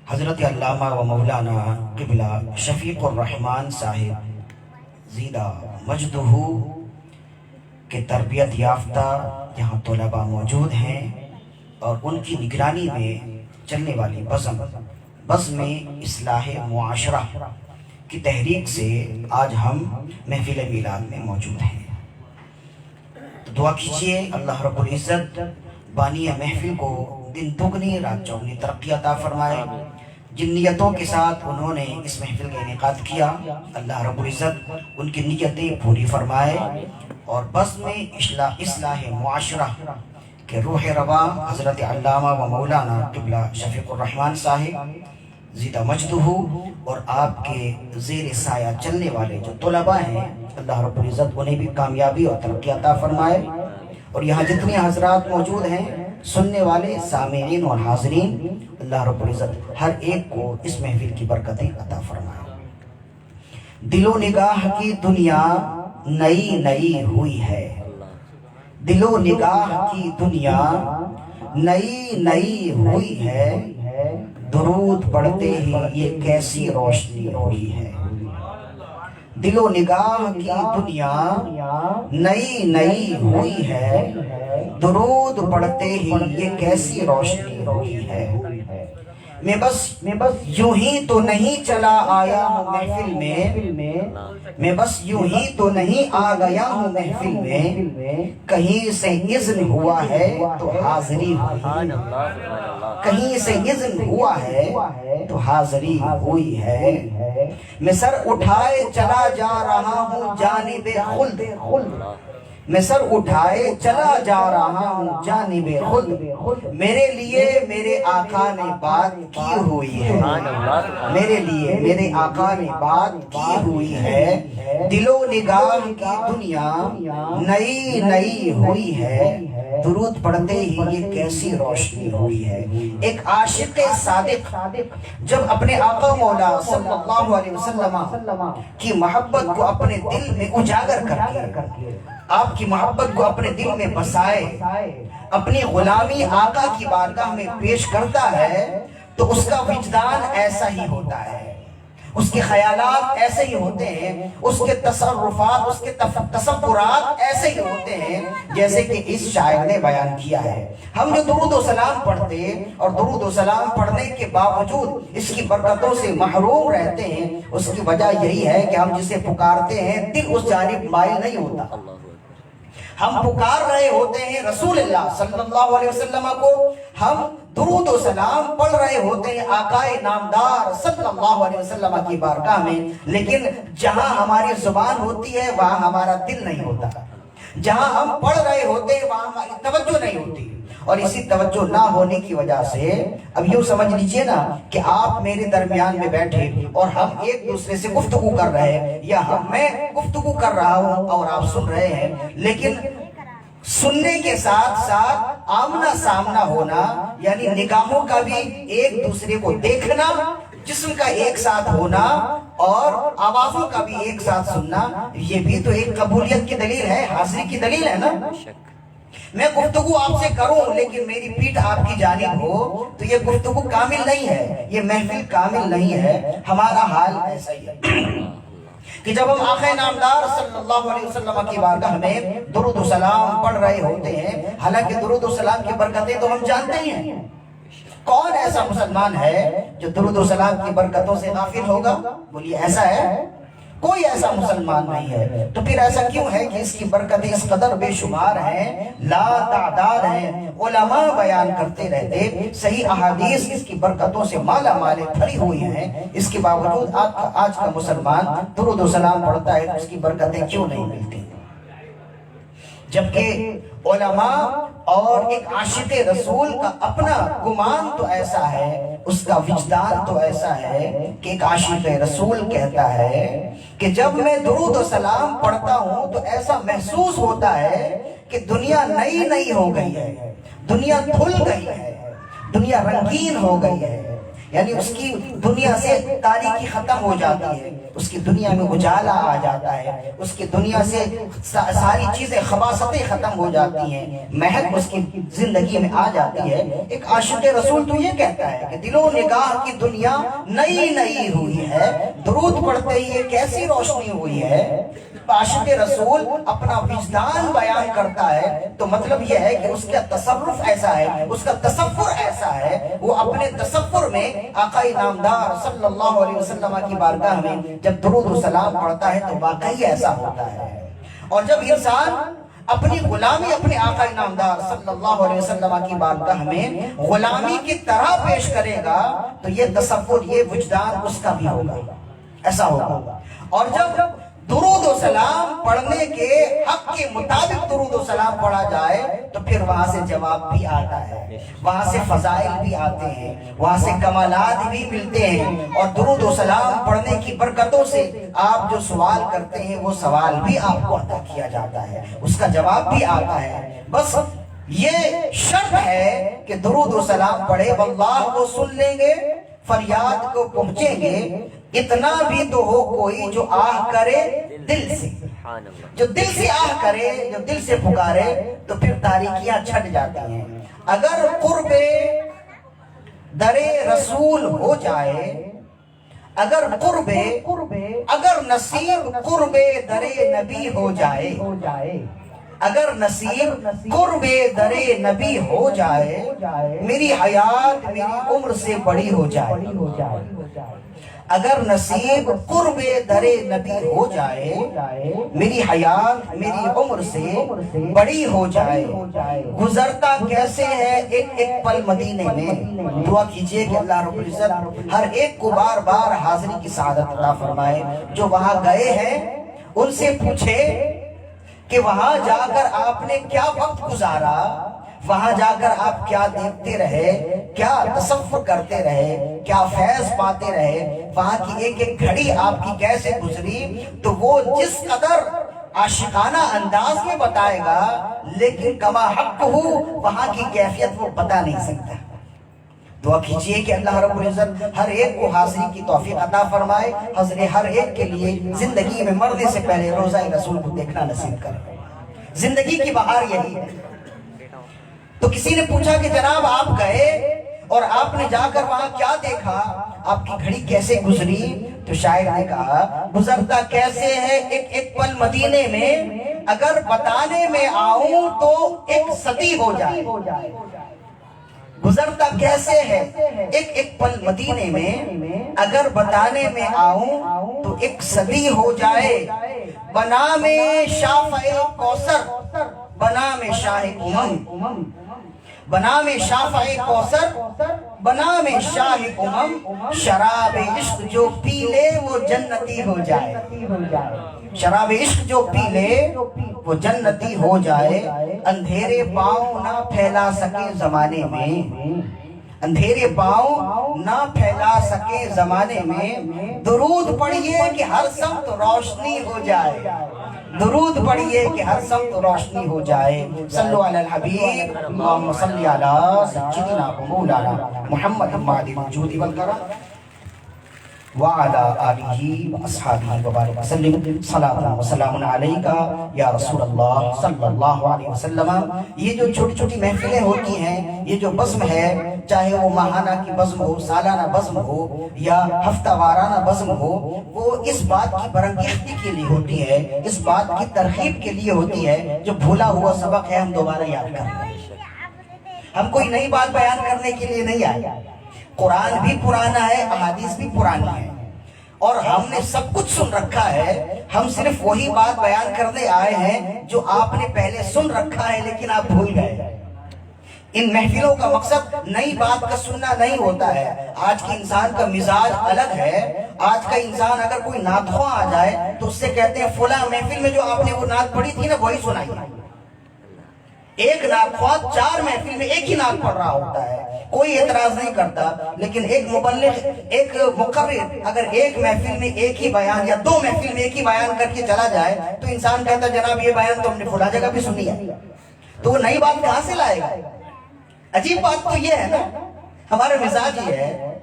حضرت علامہ و مولانا قبلہ شفیق الرحمن صاحب زیدہ مجدہ کے تربیت یافتہ یہاں طلباء موجود ہیں اور ان کی نگرانی میں چلنے والی بزم اصلاح معاشرہ کی تحریک سے آج ہم محفل میلاد میں موجود ہیں. تو دعا کیجئے اللہ رب العزت بانی محفل کو دن دگنی رات چوگنی ترقی عطا فرمائے. جن نیتوں کے ساتھ انہوں نے اس محفل کا انعقاد کیا اللہ رب العزت ان کی نیتیں پوری فرمائے اور بس میں اصلاح معاشرہ کے روح روا حضرت علامہ و مولانا قبلہ شفیق الرحمن صاحب زیدہ مجدہ اور آپ کے زیر سایہ چلنے والے جو طلباء ہیں اللہ رب العزت انہیں بھی کامیابی اور ترقی عطا فرمائے. اور یہاں جتنے حضرات موجود ہیں سننے والے سامعین اور حاضرین اللہ رب العزت ہر ایک کو اس محفل کی برکتیں عطا فرمائے. دل و نگاہ کی دنیا نئی نئی ہوئی ہے دل و نگاہ کی دنیا نئی نئی ہوئی ہے درود پڑھتے ہی یہ کیسی روشنی ہوئی ہے. دل و نگاہ کی دنیا نئی نئی ہوئی ہے درود پڑھتے ہی یہ کیسی روشنی ہوئی ہے. میں بس یوں ہی تو نہیں چلا آیا ہوں محفل میں میں بس یوں ہی تو نہیں آ گیا ہوں محفل میں کہیں سے اذن ہوا ہے تو حاضری ہوئی کہیں سے اذن ہوا ہے تو حاضری ہوئی ہے. میں سر اٹھائے چلا جا رہا ہوں جانب خلد میں سر اٹھائے چلا جا رہا ہوں جانب خلد میرے لیے میرے آقا نے بات کی ہوئی ہے میرے لیے میرے آقا نے بات کی ہوئی ہے. دل و نگاہ کی دنیا نئی نئی ہوئی ہے درود پڑھتے ہی یہ کیسی روشنی ہوئی ہے. ایک عاشق صادق جب اپنے آقا مولا صلی اللہ علیہ وسلم کی محبت کو اپنے دل میں اجاگر کر کے آپ کی محبت کو اپنے دل میں بسائے، اپنی غلامی آقا کی بارگاہ میں پیش کرتا ہے تو اس کا وجدان ایسا ہی ہوتا ہے، اس کے خیالات ایسے ہی ہوتے ہیں، اس کے تصرفات، اس کے تصورات ایسے ہی ہوتے ہیں جیسے کہ اس شاعر نے بیان کیا ہے۔ ہم جو درود و سلام پڑھتے اور درود و سلام پڑھنے کے باوجود اس کی برکتوں سے محروم رہتے ہیں، اس کی وجہ یہی ہے کہ ہم جسے پکارتے ہیں دل اس جانب مائل نہیں ہوتا۔ ہم پکار رہے ہوتے ہیں رسول اللہ صلی اللہ علیہ وسلم کو، ہم درود و سلام پڑھ رہے ہوتے ہیں آقا نامدار صلی اللہ علیہ وسلم کی بارگاہ میں، لیکن جہاں ہماری زبان ہوتی ہے وہاں ہمارا دل نہیں ہوتا، جہاں ہم پڑھ رہے ہوتے ہیں وہاں ہماری توجہ نہیں ہوتی، اور اسی توجہ نہ ہونے کی وجہ سے اب یوں سمجھ لیجئے نا کہ آپ میرے درمیان میں بیٹھے اور ہم ایک دوسرے سے گفتگو کر رہے ہیں، یا میں گفتگو کر رہا ہوں اور آپ سن رہے ہیں، لیکن سننے کے ساتھ ساتھ آمنا سامنا ہونا، یعنی نگاہوں کا بھی ایک دوسرے کو دیکھنا، جسم کا ایک ساتھ ہونا اور آوازوں کا بھی ایک ساتھ سننا، یہ بھی تو ایک قبولیت کی دلیل ہے، حاضری کی دلیل ہے نا۔ میں گفتگو آپ سے کروں لیکن میری پیٹھ آپ کی جانب ہو تو یہ گفتگو کامل نہیں ہے، یہ محفل کامل نہیں ہے۔ ہمارا حال ایسا ہی ہے کہ جب ہم آقا نامدار صلی اللہ علیہ وسلم کی بارگاہ میں درود و سلام پڑھ رہے ہوتے ہیں، حالانکہ درود و سلام کی برکتیں تو ہم جانتے ہی ہیں، کون ایسا مسلمان ہے جو درود و سلام کی برکتوں سے غافل ہوگا؟ بولیے ایسا ہے؟ کوئی ایسا مسلمان نہیں ہے۔ تو پھر ایسا کیوں ہے کہ اس کی برکتیں اس قدر بے شمار ہیں، لا تعداد ہیں، علماء بیان کرتے رہتے، صحیح احادیث اس کی برکتوں سے مالا مالے بھری ہوئی ہیں، اس کے باوجود آج کا مسلمان درود و سلام پڑھتا ہے تو اس کی برکتیں کیوں نہیں ملتی؟ جبکہ علماء اور ایک عاشق رسول کا اپنا گمان تو ایسا ہے، اس کا وجدان تو ایسا ہے کہ ایک عاشق رسول کہتا ہے کہ جب میں درود و سلام پڑھتا ہوں تو ایسا محسوس ہوتا ہے کہ دنیا نئی نئی ہو گئی ہے، دنیا کھل گئی ہے، دنیا رنگین ہو گئی ہے، یعنی اس کی دنیا سے تاریکی ختم ہو جاتی ہے، اس کی دنیا میں اجالا آ جاتا ہے، اس کی دنیا سے ساری چیزیں خباثتیں ختم ہو جاتی ہیں، مہک اس کی زندگی میں آ جاتی ہے۔ ایک عاشق رسول تو یہ کہتا ہے کہ دل و نگاہ کی دنیا نئی نئی ہوئی ہے، درود پڑھتے ہی یہ کیسی روشنی ہوئی ہے۔ عاشق رسول اپنا وجدان بیان کرتا ہے تو مطلب یہ ہے کہ اس کا تصرف ایسا ہے، اس کا تصور ایسا ہے، وہ اپنے تصور میں آقا نامدار صلی اللہ علیہ وسلم کی بارگاہ میں جب درود و سلام پڑھتا ہے تو واقعی ایسا ہوتا ہے۔ اور جب انسان اپنی غلامی اپنے آقا نامدار صلی اللہ علیہ وسلم کی بارگاہ میں غلامی کی طرح پیش کرے گا تو یہ تصور، یہ وجدان اس کا بھی ہوگا، ایسا ہوگا۔ اور جب درود و سلام پڑھنے کے حق کے مطابق درود و سلام پڑھا جائے تو پھر وہاں سے جواب بھی آتا ہے، وہاں سے فضائل بھی آتے ہیں، وہاں سے کمالات بھی ملتے ہیں، اور درود و سلام پڑھنے کی برکتوں سے آپ جو سوال کرتے ہیں وہ سوال بھی آپ کو عطا کیا جاتا ہے، اس کا جواب بھی آتا ہے۔ بس یہ شرط ہے کہ درود و سلام پڑھے، واللہ کو سن لیں گے، فریاد کو پہنچیں گے، اتنا بھی تو ہو کوئی جو آہ کرے دل سے، جو دل سے آہ کرے، جو دل سے پکارے تو پھر تاریکیاں چھٹ جاتی ہیں۔ اگر قرب در رسول ہو جائے، اگر نصیب قرب در نبی ہو جائے، اگر نصیب قرب در نبی ہو جائے، میری حیات میری عمر سے بڑی ہو جائے، اگر نصیب قرب در نبی ہو جائے، میری حیات میری عمر سے بڑی ہو جائے۔ گزرتا کیسے ہے ایک ایک پل مدینے میں، دعا کیجئے کہ اللہ رب العزت ہر ایک کو بار بار حاضری کی سعادت عطا فرمائے۔ جو وہاں گئے ہیں ان سے پوچھے کہ وہاں جا کر آپ نے کیا وقت گزارا، وہاں جا کر آپ کیا دیکھتے رہے، کیا تصور کرتے رہے، کیا فیض پاتے رہے، وہاں کی ایک ایک گھڑی آپ کی کیسے گزری، تو وہ جس قدر عاشقانہ انداز میں بتائے گا لیکن کما حق ہو وہاں کی کیفیت وہ بتا نہیں سکتا۔ دعا کیجئے کہ اللہ رب العزت ہر ایک کو حاضری کی توفیق عطا فرمائے، ہر ایک کے لیے زندگی میں مرنے سے پہلے روضہ رسول کو دیکھنا نصیب کرے۔ زندگی کی بہار یہی ہے۔ تو کسی نے پوچھا کہ جناب آپ گئے اور آپ نے جا کر وہاں کیا دیکھا، آپ کی گھڑی کیسے گزری؟ تو شاعر نے کہا گزرتا کیسے ہے ایک ایک پل مدینے میں، اگر بتانے میں آؤں تو ایک صدی ہو جائے۔ گزرتا کیسے ہے ایک ایک پل مدینے میں، اگر بتانے میں آؤں تو ایک صدی ہو جائے۔ بنا میں شافع کوثر، بنا میں شاہ امم، بنا میں شافع کوثر، بنا میں شاہ امم، شراب عشق جو پی لے وہ جنتی ہو جائے۔ شراب عشق جو پی لے وہ جنتی ہو جائے۔ اندھیرے پاؤں نہ پھیلا سکے زمانے میں، اندھیرے پاؤں نہ پھیلا سکے زمانے میں، درود پڑھیے کہ ہر سمت روشنی ہو جائے، درود پڑھیے کہ ہر سمت روشنی ہو جائے۔ صلو علی الحبیب اللہم صلی علی سیدنا و مولانا محمد مالک الجود والکرم وعلی آلہ واصحابہ وبارک وسلم۔ صلاۃ و سلام علیکہ یا رسول اللہ صلی اللہ علیہ وسلم۔ یہ جو چھوٹی چھوٹی محفلیں ہوتی ہیں، یہ جو بزم ہے، چاہے وہ ماہانہ کی بزم ہو، سالانہ بزم ہو یا ہفتہ وارانہ بزم ہو، وہ اس بات کی برانگیختی کے لیے ہوتی ہے، اس بات کی ترغیب کے لیے ہوتی ہے، جو بھولا ہوا سبق ہے ہم دوبارہ یاد کریں۔ ہم کوئی نئی بات بیان کرنے کے لیے نہیں آئے، قرآن بھی پرانا ہے، احادیث بھی پرانی ہے، اور ہم نے سب کچھ سن رکھا ہے۔ ہم صرف وہی بات بیان کرنے آئے ہیں جو آپ نے پہلے سن رکھا ہے لیکن آپ بھول گئے۔ ان محفلوں کا مقصد نئی بات کا سننا نہیں ہوتا ہے۔ آج کے انسان کا مزاج الگ ہے۔ آج کا انسان اگر کوئی نعت خواں آ جائے تو اس سے کہتے ہیں فلاں محفل میں جو آپ نے وہ نعت پڑھی تھی نا وہی سنائیے۔ ایک نعت خواں 4 محفل میں ایک ہی نعت پڑھ رہا ہوتا ہے، کوئی اعتراض نہیں کرتا، لیکن ایک مبلغ، ایک مقرر اگر ایک محفل میں ایک ہی بیان یا 2 محفل میں ایک ہی بیان کر کے چلا جائے تو انسان کہتا ہے جناب یہ بیان تو ہم نے فلاں جگہ بھی سنی ہے، تو وہ نئی بات کہاں سے لائے گا؟ عجیب بات تو یہ ہے نا، ہمارا مزاج یہ ہے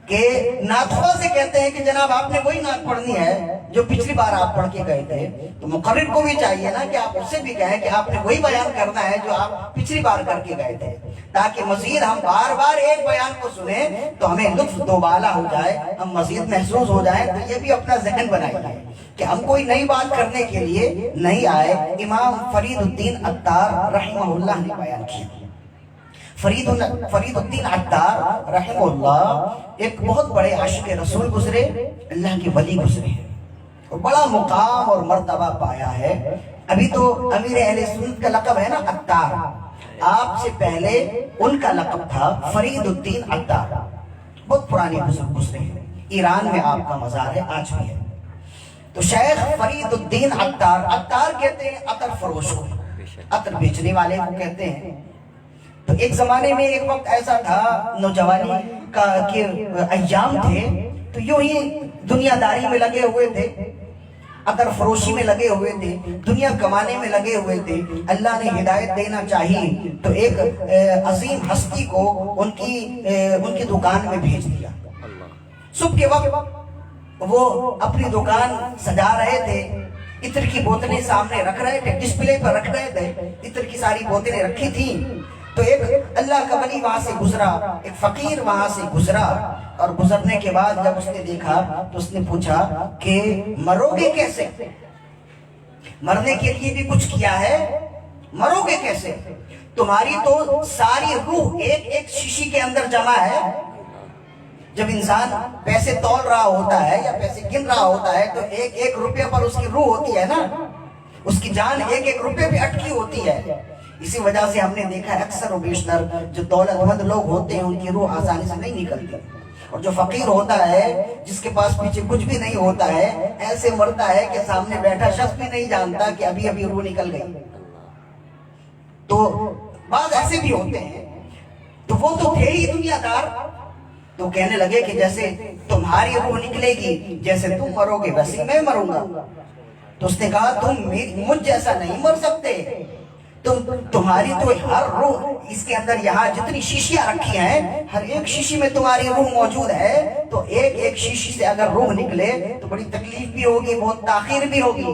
کہ نعت خواں سے کہتے ہیں کہ جناب آپ نے وہی نعت پڑھنی ہے جو پچھلی بار آپ پڑھ کے گئے تھے، تو مقرر کو بھی چاہیے نا کہ آپ اس سے بھی کہیں کہ آپ نے وہی بیان کرنا ہے جو آپ پچھلی بار کر کے گئے تھے، تاکہ مزید ہم بار بار ایک بیان کو سنیں تو ہمیں لطف دوبالا ہو جائے، ہم مزید محسوس ہو جائیں۔ تو یہ بھی اپنا ذہن بنائیے کہ ہم کوئی نئی بات کرنے کے لیے نہیں آئے۔ امام فرید الدین عطار رحمہ اللہ نے بیان کیا، فرید الدین عطار رحمہ اللہ ایک بہت بڑے عاشق رسول گزرے، اللہ کے ولی گزرے، اور بڑا مقام اور مرتبہ پایا ہے۔ ابھی تو امیر اہل سنت کا لقب ہے نا عطار، آپ سے پہلے ان کا لقب تھا فرید الدین عطار، بہت پرانے بزرگ گزرے ہیں، ایران میں آپ کا مزار ہے، آج بھی ہے۔ تو شیخ فرید الدین عطار، عطار کہتے ہیں عطر فروش کو، عطر بیچنے والے کو کہتے ہیں۔ تو ایک زمانے میں ایک وقت ایسا تھا، نوجوانی کا کے ایام تھے، تو یوں ہی دنیا داری میں لگے ہوئے تھے، عطر فروشی میں لگے ہوئے تھے، دنیا کمانے میں لگے ہوئے تھے۔ اللہ نے ہدایت دینا چاہی تو ایک عظیم ہستی کو ان کی دکان میں بھیج دیا۔ صبح کے وقت وہ اپنی دکان سجا رہے تھے، عطر کی بوتلیں سامنے رکھ رہے تھے، ڈسپلے پر رکھ رہے تھے، عطر کی ساری بوتلیں رکھی تھیں۔ تو ایک اللہ کا ولی وہاں سے گزرا، ایک فقیر وہاں سے گزرا، اور گزرنے کے بعد جب اس نے دیکھا تو اس نے پوچھا کہ مرو گے کیسے؟ مرنے کے لیے بھی کچھ کیا ہے، مرو گے کیسے؟ تمہاری تو ساری روح ایک ایک شیشی کے اندر جمع ہے۔ جب انسان پیسے تول رہا ہوتا ہے یا پیسے گن رہا ہوتا ہے تو ایک ایک روپے پر اس کی روح ہوتی ہے نا، اس کی جان ایک ایک روپے پہ اٹکی ہوتی ہے۔ اسی وجہ سے ہم نے دیکھا اکثر و بیشتر جو دولت مند لوگ ہوتے ہیں ان کی روح آسانی سے نہیں نکلتی، اور جو فقیر ہوتا ہے جس کے پاس پیچھے کچھ بھی نہیں ہوتا ہے ایسے مرتا ہے کہ سامنے بیٹھا شخص بھی نہیں جانتا کہ ابھی ابھی روح نکل گئی۔ تو بعض ایسے بھی ہوتے ہیں، تو وہ تو تھے ہی دنیا دار، تو کہنے لگے کہ جیسے تمہاری روح نکلے گی، جیسے تم مرو گے ویسے میں مروں گا۔ تو اس نے کہا تم مجھ جیسا نہیں مر سکتے، تمہاری تو ہر روح اس کے اندر یہاں جتنی شیشیاں رکھی ہیں ہر ایک شیشی میں تمہاری روح موجود ہے، تو ایک ایک شیشی سے اگر روح نکلے تو بڑی تکلیف بھی ہوگی، بہت تاخیر بھی ہوگی۔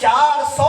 400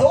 2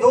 2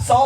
100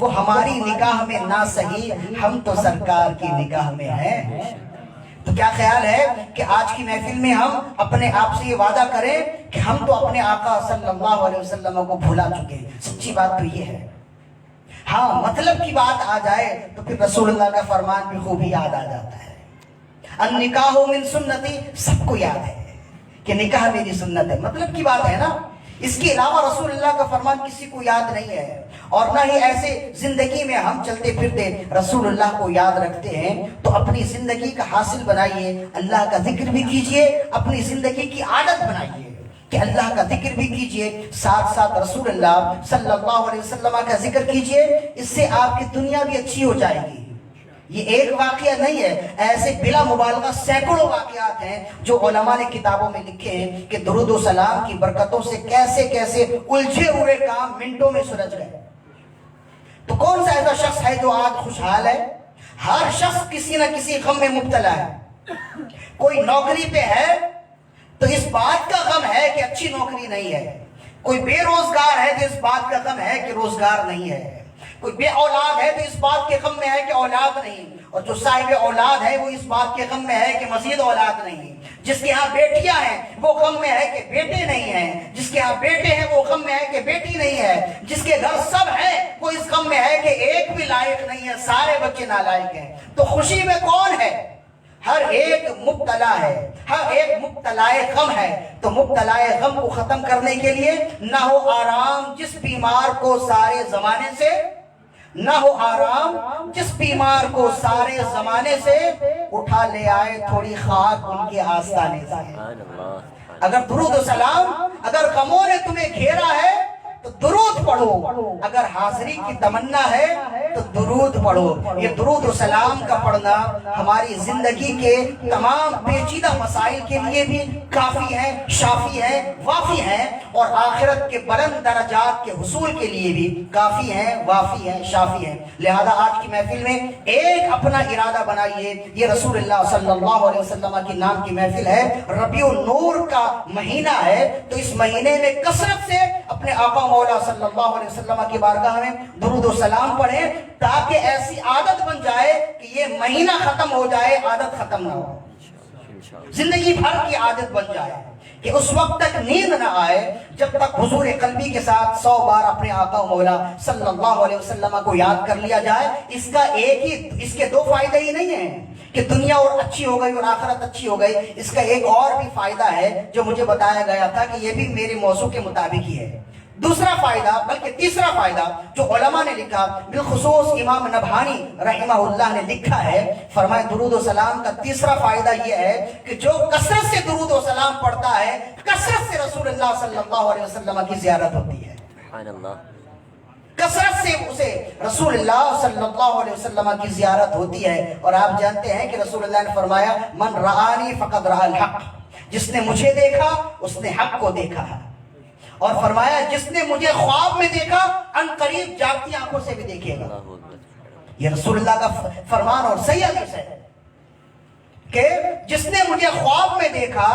وہ ہماری نگاہ میں نہ سہی، ہم تو سرکار کی نگاہ میں ہیں۔ تو کیا خیال ہے کہ آج کی محفل میں ہم اپنے آپ سے یہ وعدہ کریں کہ ہم تو اپنے آقا صلی اللہ علیہ وسلم کو بھلا چکے ہیں۔ سچی بات تو یہ ہے۔ ہاں مطلب کی بات آ جائے تو پھر رسول اللہ کا فرمان بھی خوبی یاد آ جاتا ہے، النکاح من سنتی، سب کو یاد ہے کہ نکاح میری سنت ہے، مطلب کی بات ہے نا۔ اس کے علاوہ رسول اللہ کا فرمان کسی کو یاد نہیں ہے، اور نہ ہی ایسے زندگی میں ہم چلتے پھرتے رسول اللہ کو یاد رکھتے ہیں۔ تو اپنی زندگی کا حاصل بنائیے، اللہ کا ذکر بھی کیجئے، اپنی زندگی کی عادت بنائیے کہ اللہ کا ذکر بھی کیجئے، ساتھ ساتھ رسول اللہ صلی اللہ علیہ وسلم کا ذکر کیجئے۔ اس سے آپ کی دنیا بھی اچھی ہو جائے گی۔ یہ ایک واقعہ نہیں ہے، ایسے بلا مبالغہ سینکڑوں واقعات ہیں جو علماء نے کتابوں میں لکھے ہیں کہ درود و سلام کی برکتوں سے کیسے کیسے الجھے ہوئے کام منٹوں میں سلجھ گئے۔ تو کون سا ایسا شخص ہے جو آج خوشحال ہے؟ ہر شخص کسی نہ کسی غم میں مبتلا ہے۔ کوئی نوکری پہ ہے تو اس بات کا غم ہے کہ اچھی نوکری نہیں ہے، کوئی بے روزگار ہے تو اس بات کا غم ہے کہ روزگار نہیں ہے، کوئی بے اولاد ہے تو اس بات کے غم میں ہے کہ اولاد نہیں، اور جو صاحب اولاد ہے وہ اس بات کے غم میں ہے کہ مزید اولاد نہیں، جس کے ہاں بیٹیاں ہیں وہ غم میں ہے کہ بیٹے نہیں ہیں، جس کے ہاں بیٹے ہیں وہ غم میں ہے کہ بیٹی نہیں ہے، جس کے گھر سب ہیں وہ اس غم میں ہے کہ ایک بھی لائق نہیں ہے، سارے بچے نالائق ہیں۔ تو خوشی میں کون ہے؟ ہر ایک مبتلا ہے، ہر ایک مبتلا غم ہے۔ تو مبتلا غم کو ختم کرنے کے لیے نہ ہو آرام جس بیمار کو سارے زمانے سے، نہ ہو آرام جس بیمار کو سارے زمانے سے، اٹھا لے آئے تھوڑی خاک ان کے آستانے سے۔ اگر درود و سلام، اگر غموں نے تمہیں گھیرا ہے تو درود پڑھو، اگر حاضری کی تمنا ہے تو درود پڑھو۔ یہ درود و سلام کا پڑھنا ہماری زندگی کے تمام پیچیدہ مسائل کے لیے بھی کافی ہے، شافی ہے، وافی ہے، اور آخرت کے بلند درجات کے حصول کے لیے بھی کافی ہے، وافی ہے، شافی ہے۔ لہذا آج کی محفل میں ایک اپنا ارادہ بنائیے، یہ رسول اللہ صلی اللہ علیہ وسلم کی نام کی محفل ہے، ربیع النور کا مہینہ ہے، تو اس مہینے میں کثرت سے اپنے آقا مولا صلی اللہ علیہ وسلم کی بارگاہ میں درود و سلام پڑھیں، تاکہ ایسی عادت بن جائے کہ یہ مہینہ ختم ہو جائے عادت ختم نہ ہو، زندگی بھر کی عادت بن جائے، کہ اس وقت تک نیند نہ آئے جب تک حضور قلبی کے ساتھ 100 بار اپنے آقا مولا صلی اللہ علیہ وسلم کو یاد کر لیا جائے۔ اس کا ایک ہی، اس کے دو فائدے ہی نہیں ہیں کہ دنیا اور اچھی ہو گئی اور آخرت اچھی ہو گئی، اس کا ایک اور بھی فائدہ ہے جو مجھے بتایا گیا تھا کہ یہ بھی میرے موضوع کے مطابق ہی ہے۔ دوسرا فائدہ، بلکہ تیسرا فائدہ جو علماء نے لکھا، بالخصوص امام نبہانی رحمہ اللہ نے لکھا ہے، فرمائے درود و سلام کا تیسرا فائدہ یہ ہے کہ جو کثرت سے درود و سلام پڑھتا ہے، کثرت سے رسول اللہ صلی اللہ علیہ وسلم کی زیارت ہوتی ہے، کثرت سے اسے رسول اللہ صلی اللہ علیہ وسلم کی زیارت ہوتی ہے۔ اور آپ جانتے ہیں کہ رسول اللہ نے فرمایا من رآنی فقد رأى الحق، جس نے مجھے دیکھا اس نے حق کو دیکھا ہے، اور فرمایا جس نے مجھے خواب میں دیکھا ان قریب جاگتی آنکھوں سے بھی دیکھے گا۔ یہ رسول اللہ کا فرمان اور صحیح حدیث ہے کہ جس نے مجھے خواب میں دیکھا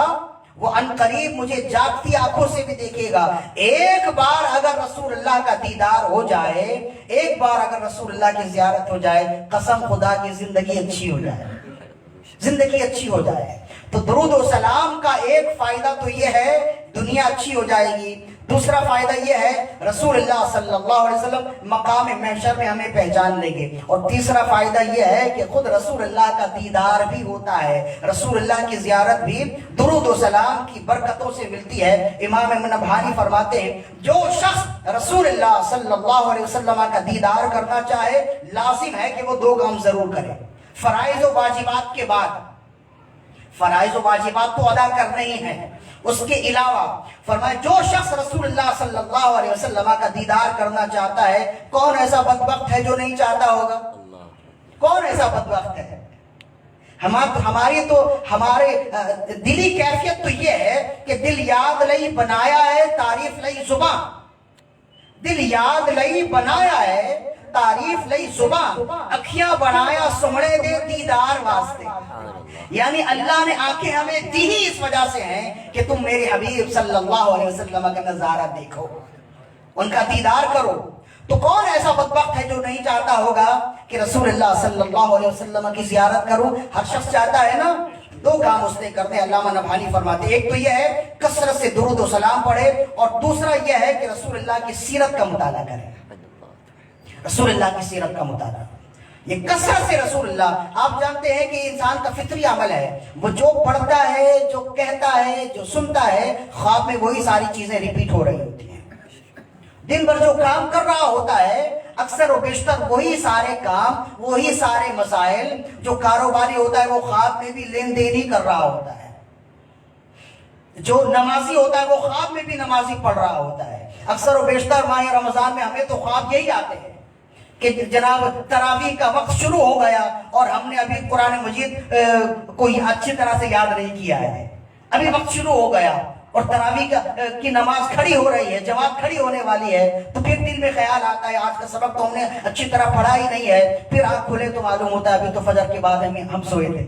وہ ان قریب مجھے جاگتی آنکھوں سے بھی دیکھے گا۔ ایک بار اگر رسول اللہ کا دیدار ہو جائے، ایک بار اگر رسول اللہ کی زیارت ہو جائے، قسم خدا کی زندگی اچھی ہو جائے، زندگی اچھی ہو جائے۔ تو درود و سلام کا ایک فائدہ تو یہ ہے دنیا اچھی ہو جائے گی، دوسرا فائدہ یہ ہے رسول اللہ صلی اللہ علیہ وسلم مقام محشر میں ہمیں پہچان لیں گے، اور تیسرا فائدہ یہ ہے کہ خود رسول اللہ کا دیدار بھی ہوتا ہے، رسول اللہ کی زیارت بھی درود و سلام کی برکتوں سے ملتی ہے۔ امام نبہانی فرماتے ہیں جو شخص رسول اللہ صلی اللہ علیہ وسلم کا دیدار کرنا چاہے لازم ہے کہ وہ دو کام ضرور کرے، فرائض و واجبات کے بعد، فرائض و واجبات تو ادا کرنے ہی ہیں، اس کے علاوہ فرمایا جو شخص رسول اللہ صلی اللہ علیہ وسلم کا دیدار کرنا چاہتا ہے، کون ایسا بدبخت ہے جو نہیں چاہتا ہوگا؟ کون ایسا بدبخت ہے؟ ہمارے دلی کیفیت تو یہ ہے کہ دل یاد لئی بنایا ہے تعریف لئی زبان، دل یاد لئی بنایا ہے تعریف لئی زبان، اکھیاں بنایا سمڑے دے دیدار واسطے، یعنی اللہ نے آنکھیں ہمیں دی ہی اس وجہ سے ہیں کہ تم میرے حبیب صلی اللہ علیہ وسلم کا نظارہ دیکھو، ان کا دیدار کرو۔ تو کون ایسا بدبخت ہے جو نہیں چاہتا ہوگا کہ رسول اللہ صلی اللہ علیہ وسلم کی زیارت کروں؟ ہر شخص چاہتا ہے نا. دو کام اس نے کرنے علامہ نبھانی فرماتے ہیں. ایک تو یہ ہے کثرت سے درود و سلام پڑھے، اور دوسرا یہ ہے کہ رسول اللہ کی سیرت کا مطالعہ کرے. رسول اللہ کی سیرت کا مطالعہ، یہ کثرت سے رسول اللہ. آپ جانتے ہیں کہ انسان کا فطری عمل ہے، وہ جو پڑھتا ہے، جو کہتا ہے، جو سنتا ہے، خواب میں وہی ساری چیزیں ریپیٹ ہو رہی ہوتی ہیں. دن بھر جو کام کر رہا ہوتا ہے اکثر و بیشتر وہی سارے کام، وہی سارے مسائل. جو کاروباری ہوتا ہے وہ خواب میں بھی لین دین ہی کر رہا ہوتا ہے. جو نمازی ہوتا ہے وہ خواب میں بھی نمازی پڑھ رہا ہوتا ہے. اکثر و بیشتر ماہ رمضان میں ہمیں تو خواب یہی آتے ہیں کہ جناب تراویح کا وقت شروع ہو گیا اور ہم نے ابھی قرآن مجید کوئی اچھی طرح سے یاد نہیں کیا ہے، ابھی وقت شروع ہو گیا اور تراویح کی نماز کھڑی ہو رہی ہے، جماعت کھڑی ہونے والی ہے. تو پھر دل میں خیال آتا ہے آج کا سبق تو ہم نے اچھی طرح پڑھا ہی نہیں ہے. پھر آنکھ کھلے تو معلوم ہوتا ہے ابھی تو فجر کے بعد ہم سوئے تھے.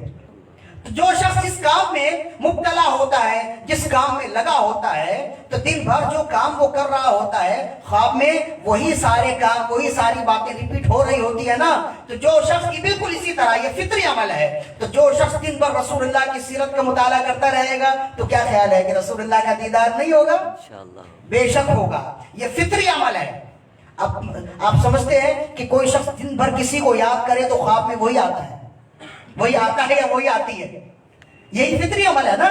تو جو شخص اس کام میں مبتلا ہوتا ہے، جس کام میں لگا ہوتا ہے، تو دن بھر جو کام وہ کر رہا ہوتا ہے خواب میں وہی سارے کام، وہی ساری باتیں ریپیٹ ہو رہی ہوتی ہے نا. تو جو شخص کی بالکل اسی طرح یہ فطری عمل ہے. تو جو شخص دن بھر رسول اللہ کی سیرت کا مطالعہ کرتا رہے گا تو کیا خیال ہے کہ رسول اللہ کا دیدار نہیں ہوگا؟ بے شک ہوگا. یہ فطری عمل ہے. اب آپ سمجھتے ہیں کہ کوئی شخص دن بھر کسی کو یاد کرے تو خواب میں وہی آتا ہے، وہی آتا ہے یا وہی آتی ہے. یہی فطری عمل ہے نا.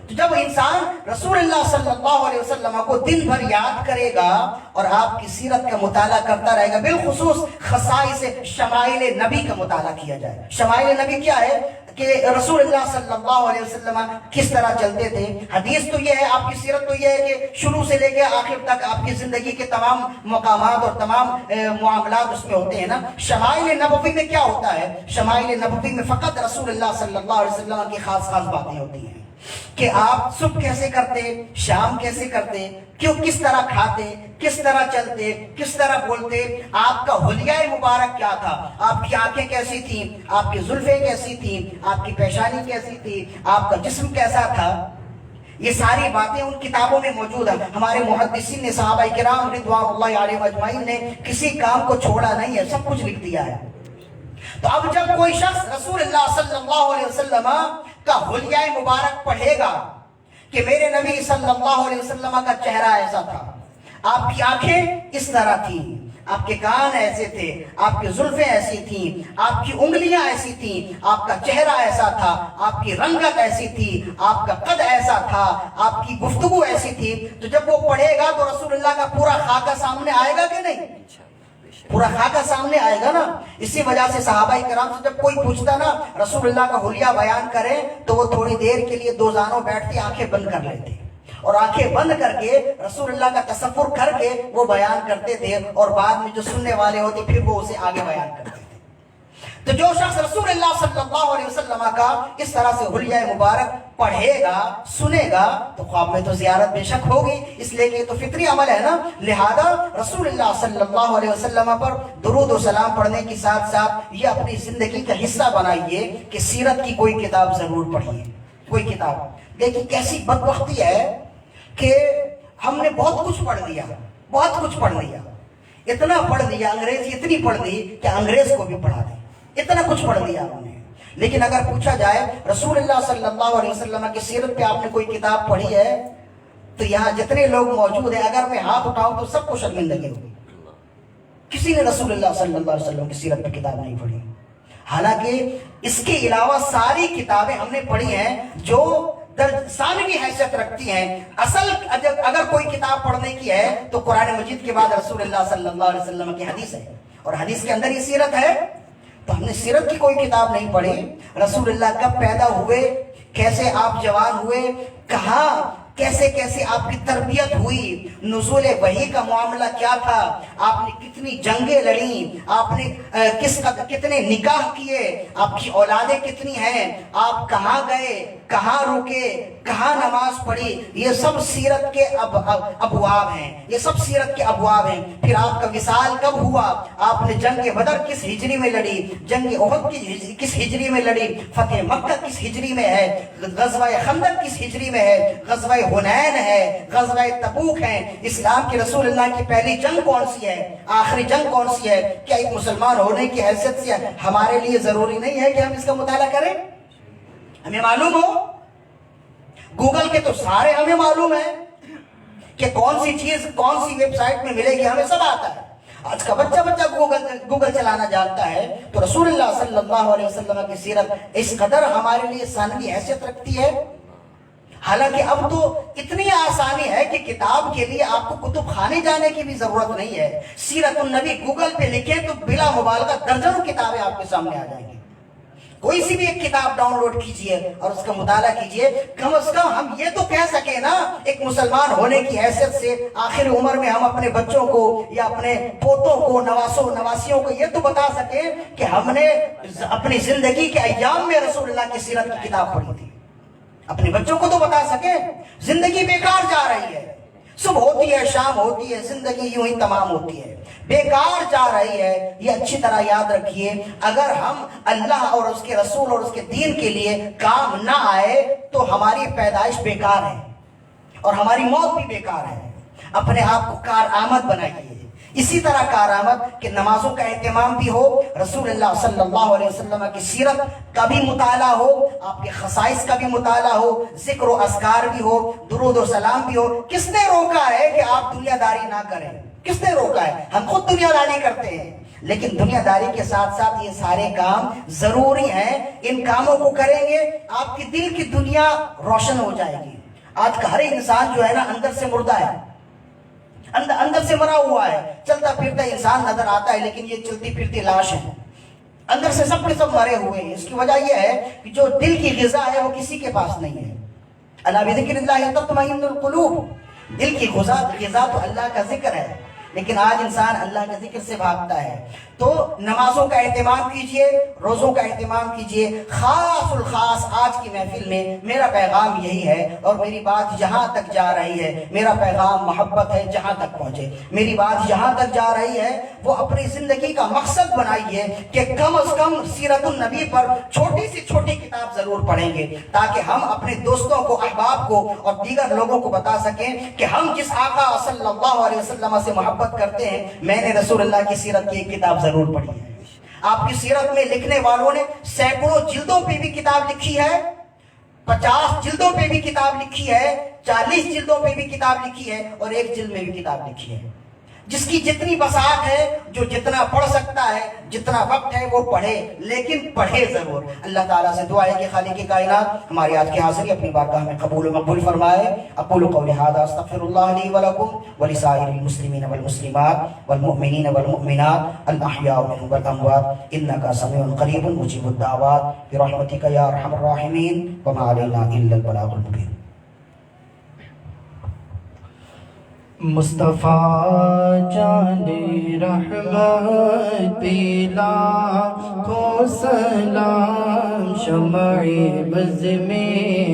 تو جب انسان رسول اللہ صلی اللہ علیہ وسلم کو دن بھر یاد کرے گا اور آپ کی سیرت کا مطالعہ کرتا رہے گا، بالخصوص خصائص شمائل نبی کا مطالعہ کیا جائے. شمائل نبی کیا ہے کہ رسول اللہ صلی اللہ علیہ وسلم کس طرح چلتے تھے. حدیث تو یہ ہے، آپ کی سیرت تو یہ ہے کہ شروع سے لے کے آخر تک آپ کی زندگی کے تمام مقامات اور تمام معاملات اس میں ہوتے ہیں نا. شمائل نبوی میں کیا ہوتا ہے؟ شمائل نبوی میں فقط رسول اللہ صلی اللہ علیہ وسلم کی خاص باتیں ہوتی ہیں کہ آپ صبح کیسے کرتے، شام کیسے کرتے، کیوں، کس طرح کھاتے، کس طرح چلتے، کس طرح بولتے، آپ کا حلیہ مبارک کیا تھا، آپ کی آنکھیں کیسی تھیں، آپ کی زلفیں کیسی تھیں، آپ کی پیشانی کیسی تھی، آپ کا جسم کیسا تھا. یہ ساری باتیں ان کتابوں میں موجود ہیں. ہمارے محدثین نے، صحابہ کرام رضوان اللہ علیہم اجمعین نے کسی کام کو چھوڑا نہیں ہے، سب کچھ لکھ دیا ہے. تو اب جب کوئی شخص رسول اللہ صلی اللہ علیہ وسلم کا حلیہ مبارک پڑھے گا کہ میرے نبی صلی اللہ علیہ وسلم کا چہرہ ایسا تھا، آپ کی آنکھیں اس طرح تھیں، آپ کے کان ایسے تھے، آپ کی زلفیں ایسی تھیں، آپ کی انگلیاں ایسی تھیں، آپ کا چہرہ ایسا تھا، آپ کی رنگت ایسی تھی، آپ کا قد ایسا تھا، آپ کی گفتگو ایسی تھی. تو جب وہ پڑھے گا تو رسول اللہ کا پورا خاکہ سامنے آئے گا کہ نہیں؟ پورا خاکہ سامنے آئے گا نا. اسی وجہ سے صحابہ کرام سے جب کوئی پوچھتا نا رسول اللہ کا حلیہ بیان کرے تو وہ تھوڑی دیر کے لیے دو زانوں بیٹھ کے آنکھیں بند کر لیتے اور آنکھیں بند کر کے رسول اللہ کا تصور کر کے وہ بیان کرتے تھے، اور بعد میں جو سننے والے ہوتے پھر وہ اسے آگے بیان کرتے تھے. تو جو شخص رسول اللہ صلی اللہ علیہ وسلم کا اس طرح سے حلیہ مبارک پڑھے گا، سنے گا، تو خواب میں تو زیارت بے شک ہوگی، اس لیے کہ یہ تو فطری عمل ہے نا. لہذا رسول اللہ صلی اللہ علیہ وسلم پر درود و سلام پڑھنے کے ساتھ ساتھ یہ اپنی زندگی کا حصہ بنائیے کہ سیرت کی کوئی کتاب ضرور پڑھیے. کوئی کتاب. دیکھیں کیسی بدبختی ہے کہ ہم نے بہت کچھ پڑھ لیا، بہت کچھ پڑھ لیا، اتنا پڑھ لیا، انگریزی اتنی پڑھ لی کہ انگریز کو بھی پڑھا دیں، اتنا کچھ پڑھ لیا ہم نے. لیکن اگر پوچھا جائے رسول اللہ صلی اللہ علیہ وسلم کی سیرت پہ آپ نے کوئی کتاب پڑھی ہے تو یہاں جتنے لوگ موجود ہیں اگر میں ہاتھ اٹھاؤں تو سب کو شرمندگی ہوگی. کسی نے رسول اللہ صلی اللہ علیہ وسلم کی سیرت پہ کتاب نہیں پڑھی. حالانکہ اس کے علاوہ ساری کتابیں ہم نے پڑھی ہیں جو ثانوی حیثیت رکھتی ہیں. اصل اگر کوئی کتاب پڑھنے کی ہے تو قرآن مجید کے بعد رسول اللہ صلی اللہ علیہ وسلم کی حدیث ہے، اور حدیث کے اندر یہ سیرت ہے. تو ہم نے سیرت کی کوئی کتاب نہیں پڑھی. رسول اللہ کب پیدا ہوئے، کیسے آپ جوان ہوئے، کہاں کیسے کیسے آپ کی تربیت ہوئی، نزول وحی کا معاملہ کیا تھا، آپ نے کتنی جنگیں لڑیں، آپ نے کتنے نکاح کیے، آپ کی اولادیں کتنی ہیں، آپ کہاں گئے، کہاں رکے, کہاں نماز پڑھی, یہ سب سیرت کے ابواب ہیں, یہ سب سیرت کے ابواب ہیں. پھر آپ کا وصال کب ہوا, آپ نے جنگ بدر کس ہجری میں لڑی, جنگ احد کس ہجری میں لڑی, فتح مکہ کس ہجری میں ہے, غزوہ خندق کس ہجری میں ہے, غزوہ حنین ہے, غزوہ تبوک ہے. اسلام کے رسول اللہ کی پہلی جنگ کون سی ہے, آخری جنگ کون سی ہے؟ کیا ایک مسلمان ہونے کی حیثیت سے ہمارے لیے ضروری نہیں ہے کہ ہم اس کا مطالعہ کریں؟ ہمیں معلوم ہو, گوگل کے تو سارے ہمیں معلوم ہے کہ کون سی چیز کون سی ویب سائٹ میں ملے گی, ہمیں سب آتا ہے. آج کا بچہ گوگل چلانا جانتا ہے. تو رسول اللہ صلی اللہ علیہ وسلم کی سیرت اس قدر ہمارے لیے ثانوی حیثیت رکھتی ہے. حالانکہ اب تو اتنی آسانی ہے کہ کتاب کے لیے آپ کو کتب خانے جانے کی بھی ضرورت نہیں ہے. سیرت النبی گوگل پہ لکھیں تو بلا مبالغہ درجنوں کتابیں آپ کے سامنے آ جائیں گی. کوئی سی بھی ایک کتاب ڈاؤن لوڈ کیجئے اور اس کا مطالعہ کیجئے. کم از کم ہم یہ تو کہہ سکیں نا, ایک مسلمان ہونے کی حیثیت سے آخر عمر میں ہم اپنے بچوں کو یا اپنے پوتوں کو, نواسیوں کو یہ تو بتا سکیں کہ ہم نے اپنی زندگی کے ایام میں رسول اللہ کی سیرت کی کتاب پڑھی تھی. اپنے بچوں کو تو بتا سکیں. زندگی بیکار جا رہی ہے, صبح ہوتی ہے, شام ہوتی ہے, زندگی یوں ہی تمام ہوتی ہے, بیکار جا رہی ہے. یہ اچھی طرح یاد رکھیے, اگر ہم اللہ اور اس کے رسول اور اس کے دین کے لیے کام نہ آئے تو ہماری پیدائش بیکار ہے اور ہماری موت بھی بیکار ہے. اپنے آپ کو کارآمد بنائیے. اسی طرح کارآمد کہ نمازوں کا اہتمام بھی ہو, رسول اللہ صلی اللہ علیہ وسلم کی سیرت کا بھی مطالعہ ہو, آپ کے خصائص کا بھی مطالعہ ہو, ذکر و اذکار بھی ہو, درود و سلام بھی ہو. کس نے روکا ہے کہ آپ دنیا داری نہ کریں؟ کس نے روکا ہے؟ ہم خود دنیا داری کرتے ہیں, لیکن دنیا داری کے ساتھ ساتھ یہ سارے کام ضروری ہیں. ان کاموں کو کریں گے آپ کی دل کی دنیا روشن ہو جائے گی. آج کا ہر انسان جو ہے نا اندر سے مردہ ہے, اندر سے مرا ہوا ہے. چلتا پھرتا انسان نظر آتا ہے لیکن یہ چلتی پھرتی لاش ہے. اندر سے سب کے سب مرے ہوئے ہیں. اس کی وجہ یہ ہے کہ جو دل کی غذا ہے وہ کسی کے پاس نہیں ہے. الا بذکر اللہ تطمئن القلوب. دل کی غذا تو اللہ کا ذکر ہے, لیکن آج انسان اللہ کے ذکر سے بھاگتا ہے. تو نمازوں کا اہتمام کیجئے, روزوں کا اہتمام کیجئے. خاص الخاص آج کی محفل میں میرا پیغام یہی ہے, اور میری بات جہاں تک جا رہی ہے, میرا پیغام محبت ہے, جہاں تک پہنچے. میری بات جہاں تک جا رہی ہے وہ اپنی زندگی کا مقصد بنائیے کہ کم از کم سیرت النبی پر چھوٹی سی چھوٹی کتاب ضرور پڑھیں گے, تاکہ ہم اپنے دوستوں کو, احباب کو اور دیگر لوگوں کو بتا سکیں کہ ہم جس آقا صلی اللہ علیہ وسلم سے محبت کرتے ہیں, میں نے رسول اللہ کی سیرت کی ایک کتاب ضرور پڑھی ہے. آپ کی سیرت میں لکھنے والوں نے سینکڑوں جلدوں پہ بھی کتاب لکھی ہے, 50 جلدوں پہ بھی کتاب لکھی ہے, 40 جلدوں پہ بھی کتاب لکھی ہے, اور 1 جلد میں بھی کتاب لکھی ہے. جس کی جتنی بساط ہے, جو جتنا پڑھ سکتا ہے, جتنا وقت ہے وہ پڑھے, لیکن پڑھے ضرور. اللہ تعالیٰ سے دعا ہے کہ خالق کائنات ہماری آج کی حاضری اپنی بارگاہ میں قبول و مقبول فرمائے. اقول قولی ھذا استغفر اللہ لی ولکم ولسائر المسلمین والمسلمات والمؤمنین والمؤمنات الاحیاء منهم والاموات انک سمیع قریب مجیب الدعوات برحمتک یا ارحم الراحمین وما علینا الا البلاغ المبین. مصطفیٰ جان رحمت پیلا کو سلام, شمع بز میں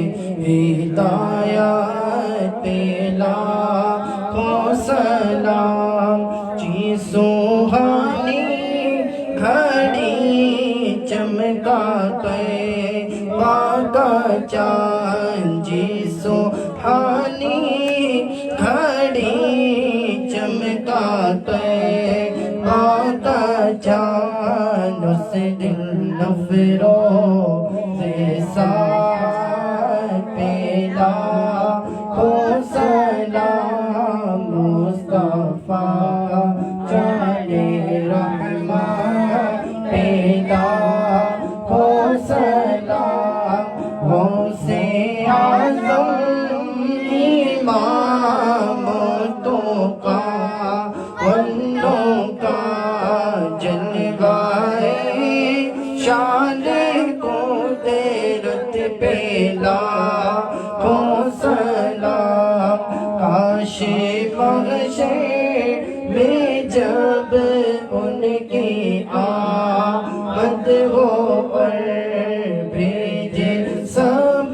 ہدایت پیلا کو سلام. چی سوہانی گھڑی چمکاتے کا چاند, جی سوہانی گھڑی چمکاتے کا چاند, اس دل نفرو سے ساتھ پیلا کو سلام. مصطفیٰ جان رحمت پیلا کو سلام. وہ سے اعظم امام تو کا بندوں کا جلوائے شان کو دیرت پیلا کو سلام. کاش بخشے میں جب ان کی آمد ہو اور بھیجے سب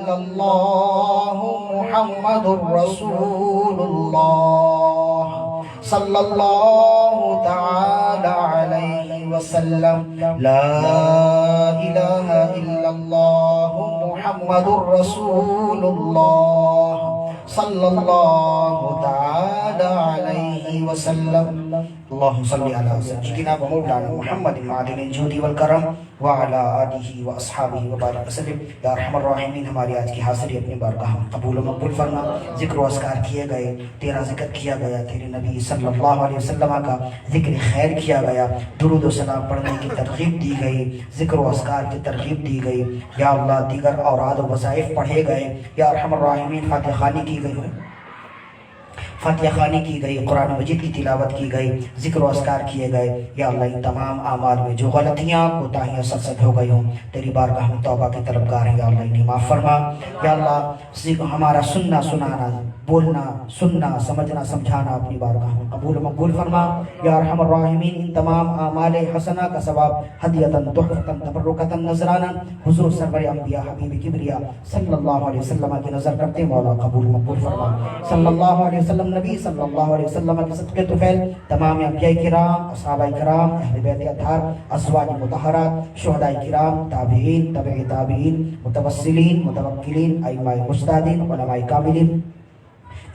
إلا الله محمد رسول الله صلى الله تعالى عليه وسلم لا إله إلا الله محمد رسول الله صلى الله تعالى عليه وسلم اللهم صل على سيدنا ومولانا محمد معدن الجود والکرم وعلى آلہ واصحابہ وبارک وسلم. یا ارحم الراحمین ہماری آج کی حاضری اپنی بارگاہ میں قبول و مقبول فرما. ذکر و اذکار کیے گئے، تیرا ذکر کیا گیا، تیرے نبی صلی اللہ علیہ وسلم کا ذکر خیر کیا گیا، درود و سلام پڑھنے کی ترغیب دی گئی، ذکر و اذکار کی ترغیب دی گئی. یا اللہ دیگر اوراد و وظائف پڑھے گئے. یا ارحم الراحمین فاتحہ خوانی کی گئی، فاتحہ خوانی کی گئی، قرآن مجید کی تلاوت کی گئی، ذکر و اذکار کیے گئے. یا اللہ ان تمام اعمال میں جو غلطیاں کوتاہیاں سرزد ہو گئی ہوں تیری بارگاہ میں توبہ کے طلبگار ہیں. یا اللہ انہیں معاف فرما. یا اللہ ہمارا سننا سنانا، بولنا سننا، سمجھنا سمجھانا اپنی بارگاہ میں قبول و مقبول فرما. یا ارحم الراحمین ان تمام اعمال حسنہ کا ثواب ہدیۃً تحفۃً تبرکۃً نذرانہ حضور سرور انبیاء حبیب کبریا صلی اللہ علیہ وسلم کی نظر کرتے مولا قبول و مقبول فرما. صلی اللہ علیہ وسلم نبی صلی اللہ علیہ وسلم کے صدقے طفیل تمام انبیاء کرام، اصحابہ کرام، اہل بیت اطہار، ازواج مطہرات، شہداء کرام، تابعین، تبع تابعین، متوسلین، متوکلین، ائمہ مجتہدین، علماء کاملین،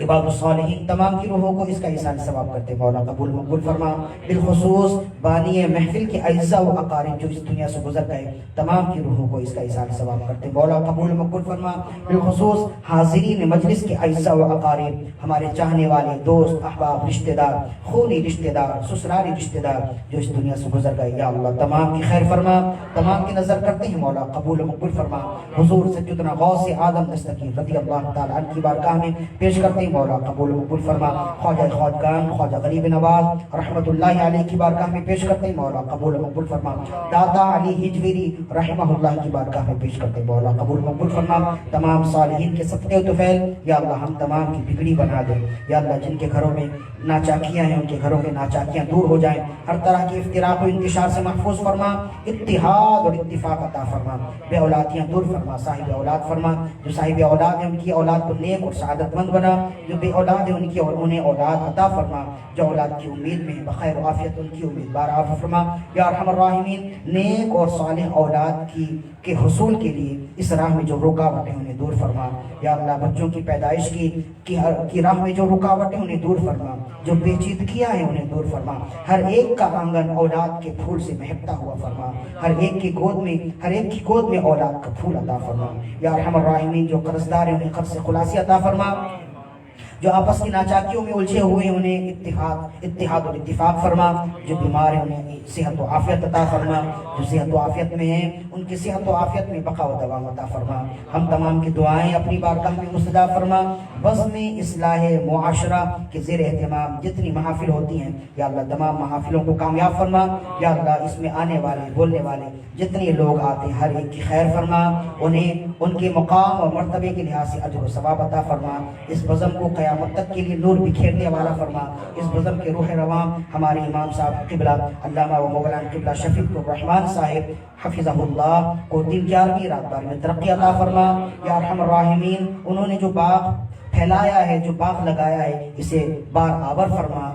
عباد الصالحین، تمام کی روحوں کو اس کا احسان ثواب کرتے مولا قبول مقبول فرما. بالخصوص بانی محفل کے اعزاء و اقارب جو اس دنیا سے گزر گئے تمام کی روحوں کو اس کا احسان ثواب کرتے مولا قبول مقبول فرما. بالخصوص حاضرین مجلس کے اعزاء و اقارب، ہمارے چاہنے والے دوست احباب، رشتہ دار، خونی رشتہ دار، سسرالی رشتہ دار جو اس دنیا سے گزر گئے. یا اللہ تمام کی خیر فرما، تمام کی نظر کرتے ہیں مولا قبول مقبول فرما. حضور سیدنا غوث آدم دستگیر رضی اللہ تعالی عنہ کی بارگاہ میں پیش کرتے مولا قبول مقبول فرما. خواجہ خواجگان خواجہ غریب نواز رحمت اللہ علیہ کی بارگاہ میں پیش کرتے مولا قبول مقبول فرما. دادا علی ہجویری رحمہ اللہ کی بارگاہ میں پیش کرتے مولا قبول مقبول فرما. تمام صالحین کے صدقے و طفیل یا اللہ ہم تمام کی بگڑی بنا دے. یا اللہ جن کے گھروں میں ناچاکیاں ہیں ان کے گھروں میں ناچاکیاں دور ہو جائیں، ہر طرح کی افتراق و انتشار سے محفوظ فرما. اتحاد اور اتفاق عطا فرما. بے اولادیاں دور فرما، صاحب اولاد فرما. جو صاحب اولاد ہیں ان کی اولاد کو نیک اور سعادت مند بنا. جو بے اولاد ہیں ان کی اور انہیں اولاد عطا فرما. جو اولاد کی امید میں بخیر و عافیت ان کی امیدوار عطا فرما. یا ارحم الراحمین نیک اور صالح اولاد کے حصول کے لیے اس راہ میں جو رکاوٹیں انہیں دور فرما. یا اللہ بچوں کی پیدائش کی راہ میں جو رکاوٹیں انہیں دور فرما، جو پیچیدگیاں ہیں انہیں دور فرما. ہر ایک کا آنگن اولاد کے پھول سے مہکتا ہوا فرما. ہر ایک کی گود میں اولاد کا پھول عطا فرما. یا ارحم الراحمین جو قرضدار ہیں انہیں قرض سے خلاصی عطا فرما. جو آپس کی ناچاکیوں میں الجھے ہوئے انہیں اتحاد اور اتفاق فرما. جو بیمار ہیں انہیں صحت و عافیت عطا فرما. جو صحت و عافیت میں ہیں ان کی صحت و عافیت میں بقا و دوام عطا فرما. ہم تمام کی دعائیں اپنی بارگاہ میں مستجاب فرما. بزم اصلاح معاشرہ کے زیر اہتمام جتنی محافل ہوتی ہیں یا اللہ تمام محافلوں کو کامیاب فرما. یا اللہ اس میں آنے والے بولنے والے جتنے لوگ آتے ہیں ہر ایک کی خیر فرما. انہیں ان کے مقام اور مرتبے کے لحاظ سے اجر و ثواب عطا فرما. اس بزم کو قیامت تک کے لیے نور بکھیرنے والا فرما. اس بزم کے روح رواں ہمارے امام صاحب قبلہ علامہ و مولانا قبلہ شفیق الرحمن صاحب حفظہ اللہ کو دل جاروی رات بار میں ترقی عطا فرما. یا ارحم الراحمین انہوں نے جو باغ پھیلایا ہے، جو باغ لگایا ہے اسے بار آور فرما.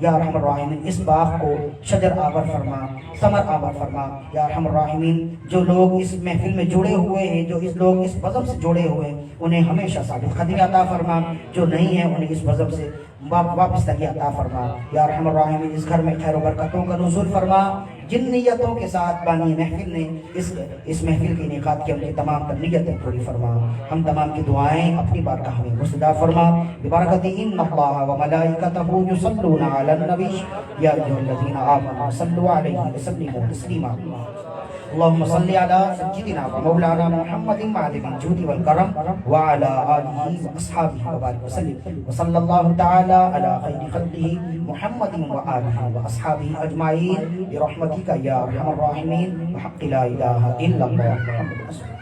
یا ارحم الراحمین اس باغ کو شجر آور فرما، ثمر آور فرما. یا ارحم الراحمین جو لوگ اس محفل میں جڑے ہوئے ہیں، جو لوگ اس بزم سے جڑے ہوئے ہیں انہیں ہمیشہ ثابت قدمی عطا فرما. جو نہیں ہیں انہیں اس بزم سے واپس تک عطا فرما. یا ارحم الراحمین اس گھر میں خیر و برکتوں کا نزول فرما. جن نیتوں کے ساتھ بانی محفل نے اس محفل کے انعقاد کی ان کی تمام تر نیتیں پوری فرما. ہم تمام کی دعائیں اپنی بارگاہ میں مستجاب فرما. ببرکت ان اللہ و ملائکتہ یصلون علی النبی یا ایھا الذین آمنوا صلوا علیہ وسلموا تسلیما. اللهم صل على سيدنا ومولانا محمد معدن الجود والكرم وعلى آله وأصحابه وبارك وسلم. وصلى الله تعالى على خير خلقه محمد وآله وأصحابه أجمعين برحمتك يا أرحم الراحمين وحق لا إله إلا الله محمد رسول الله.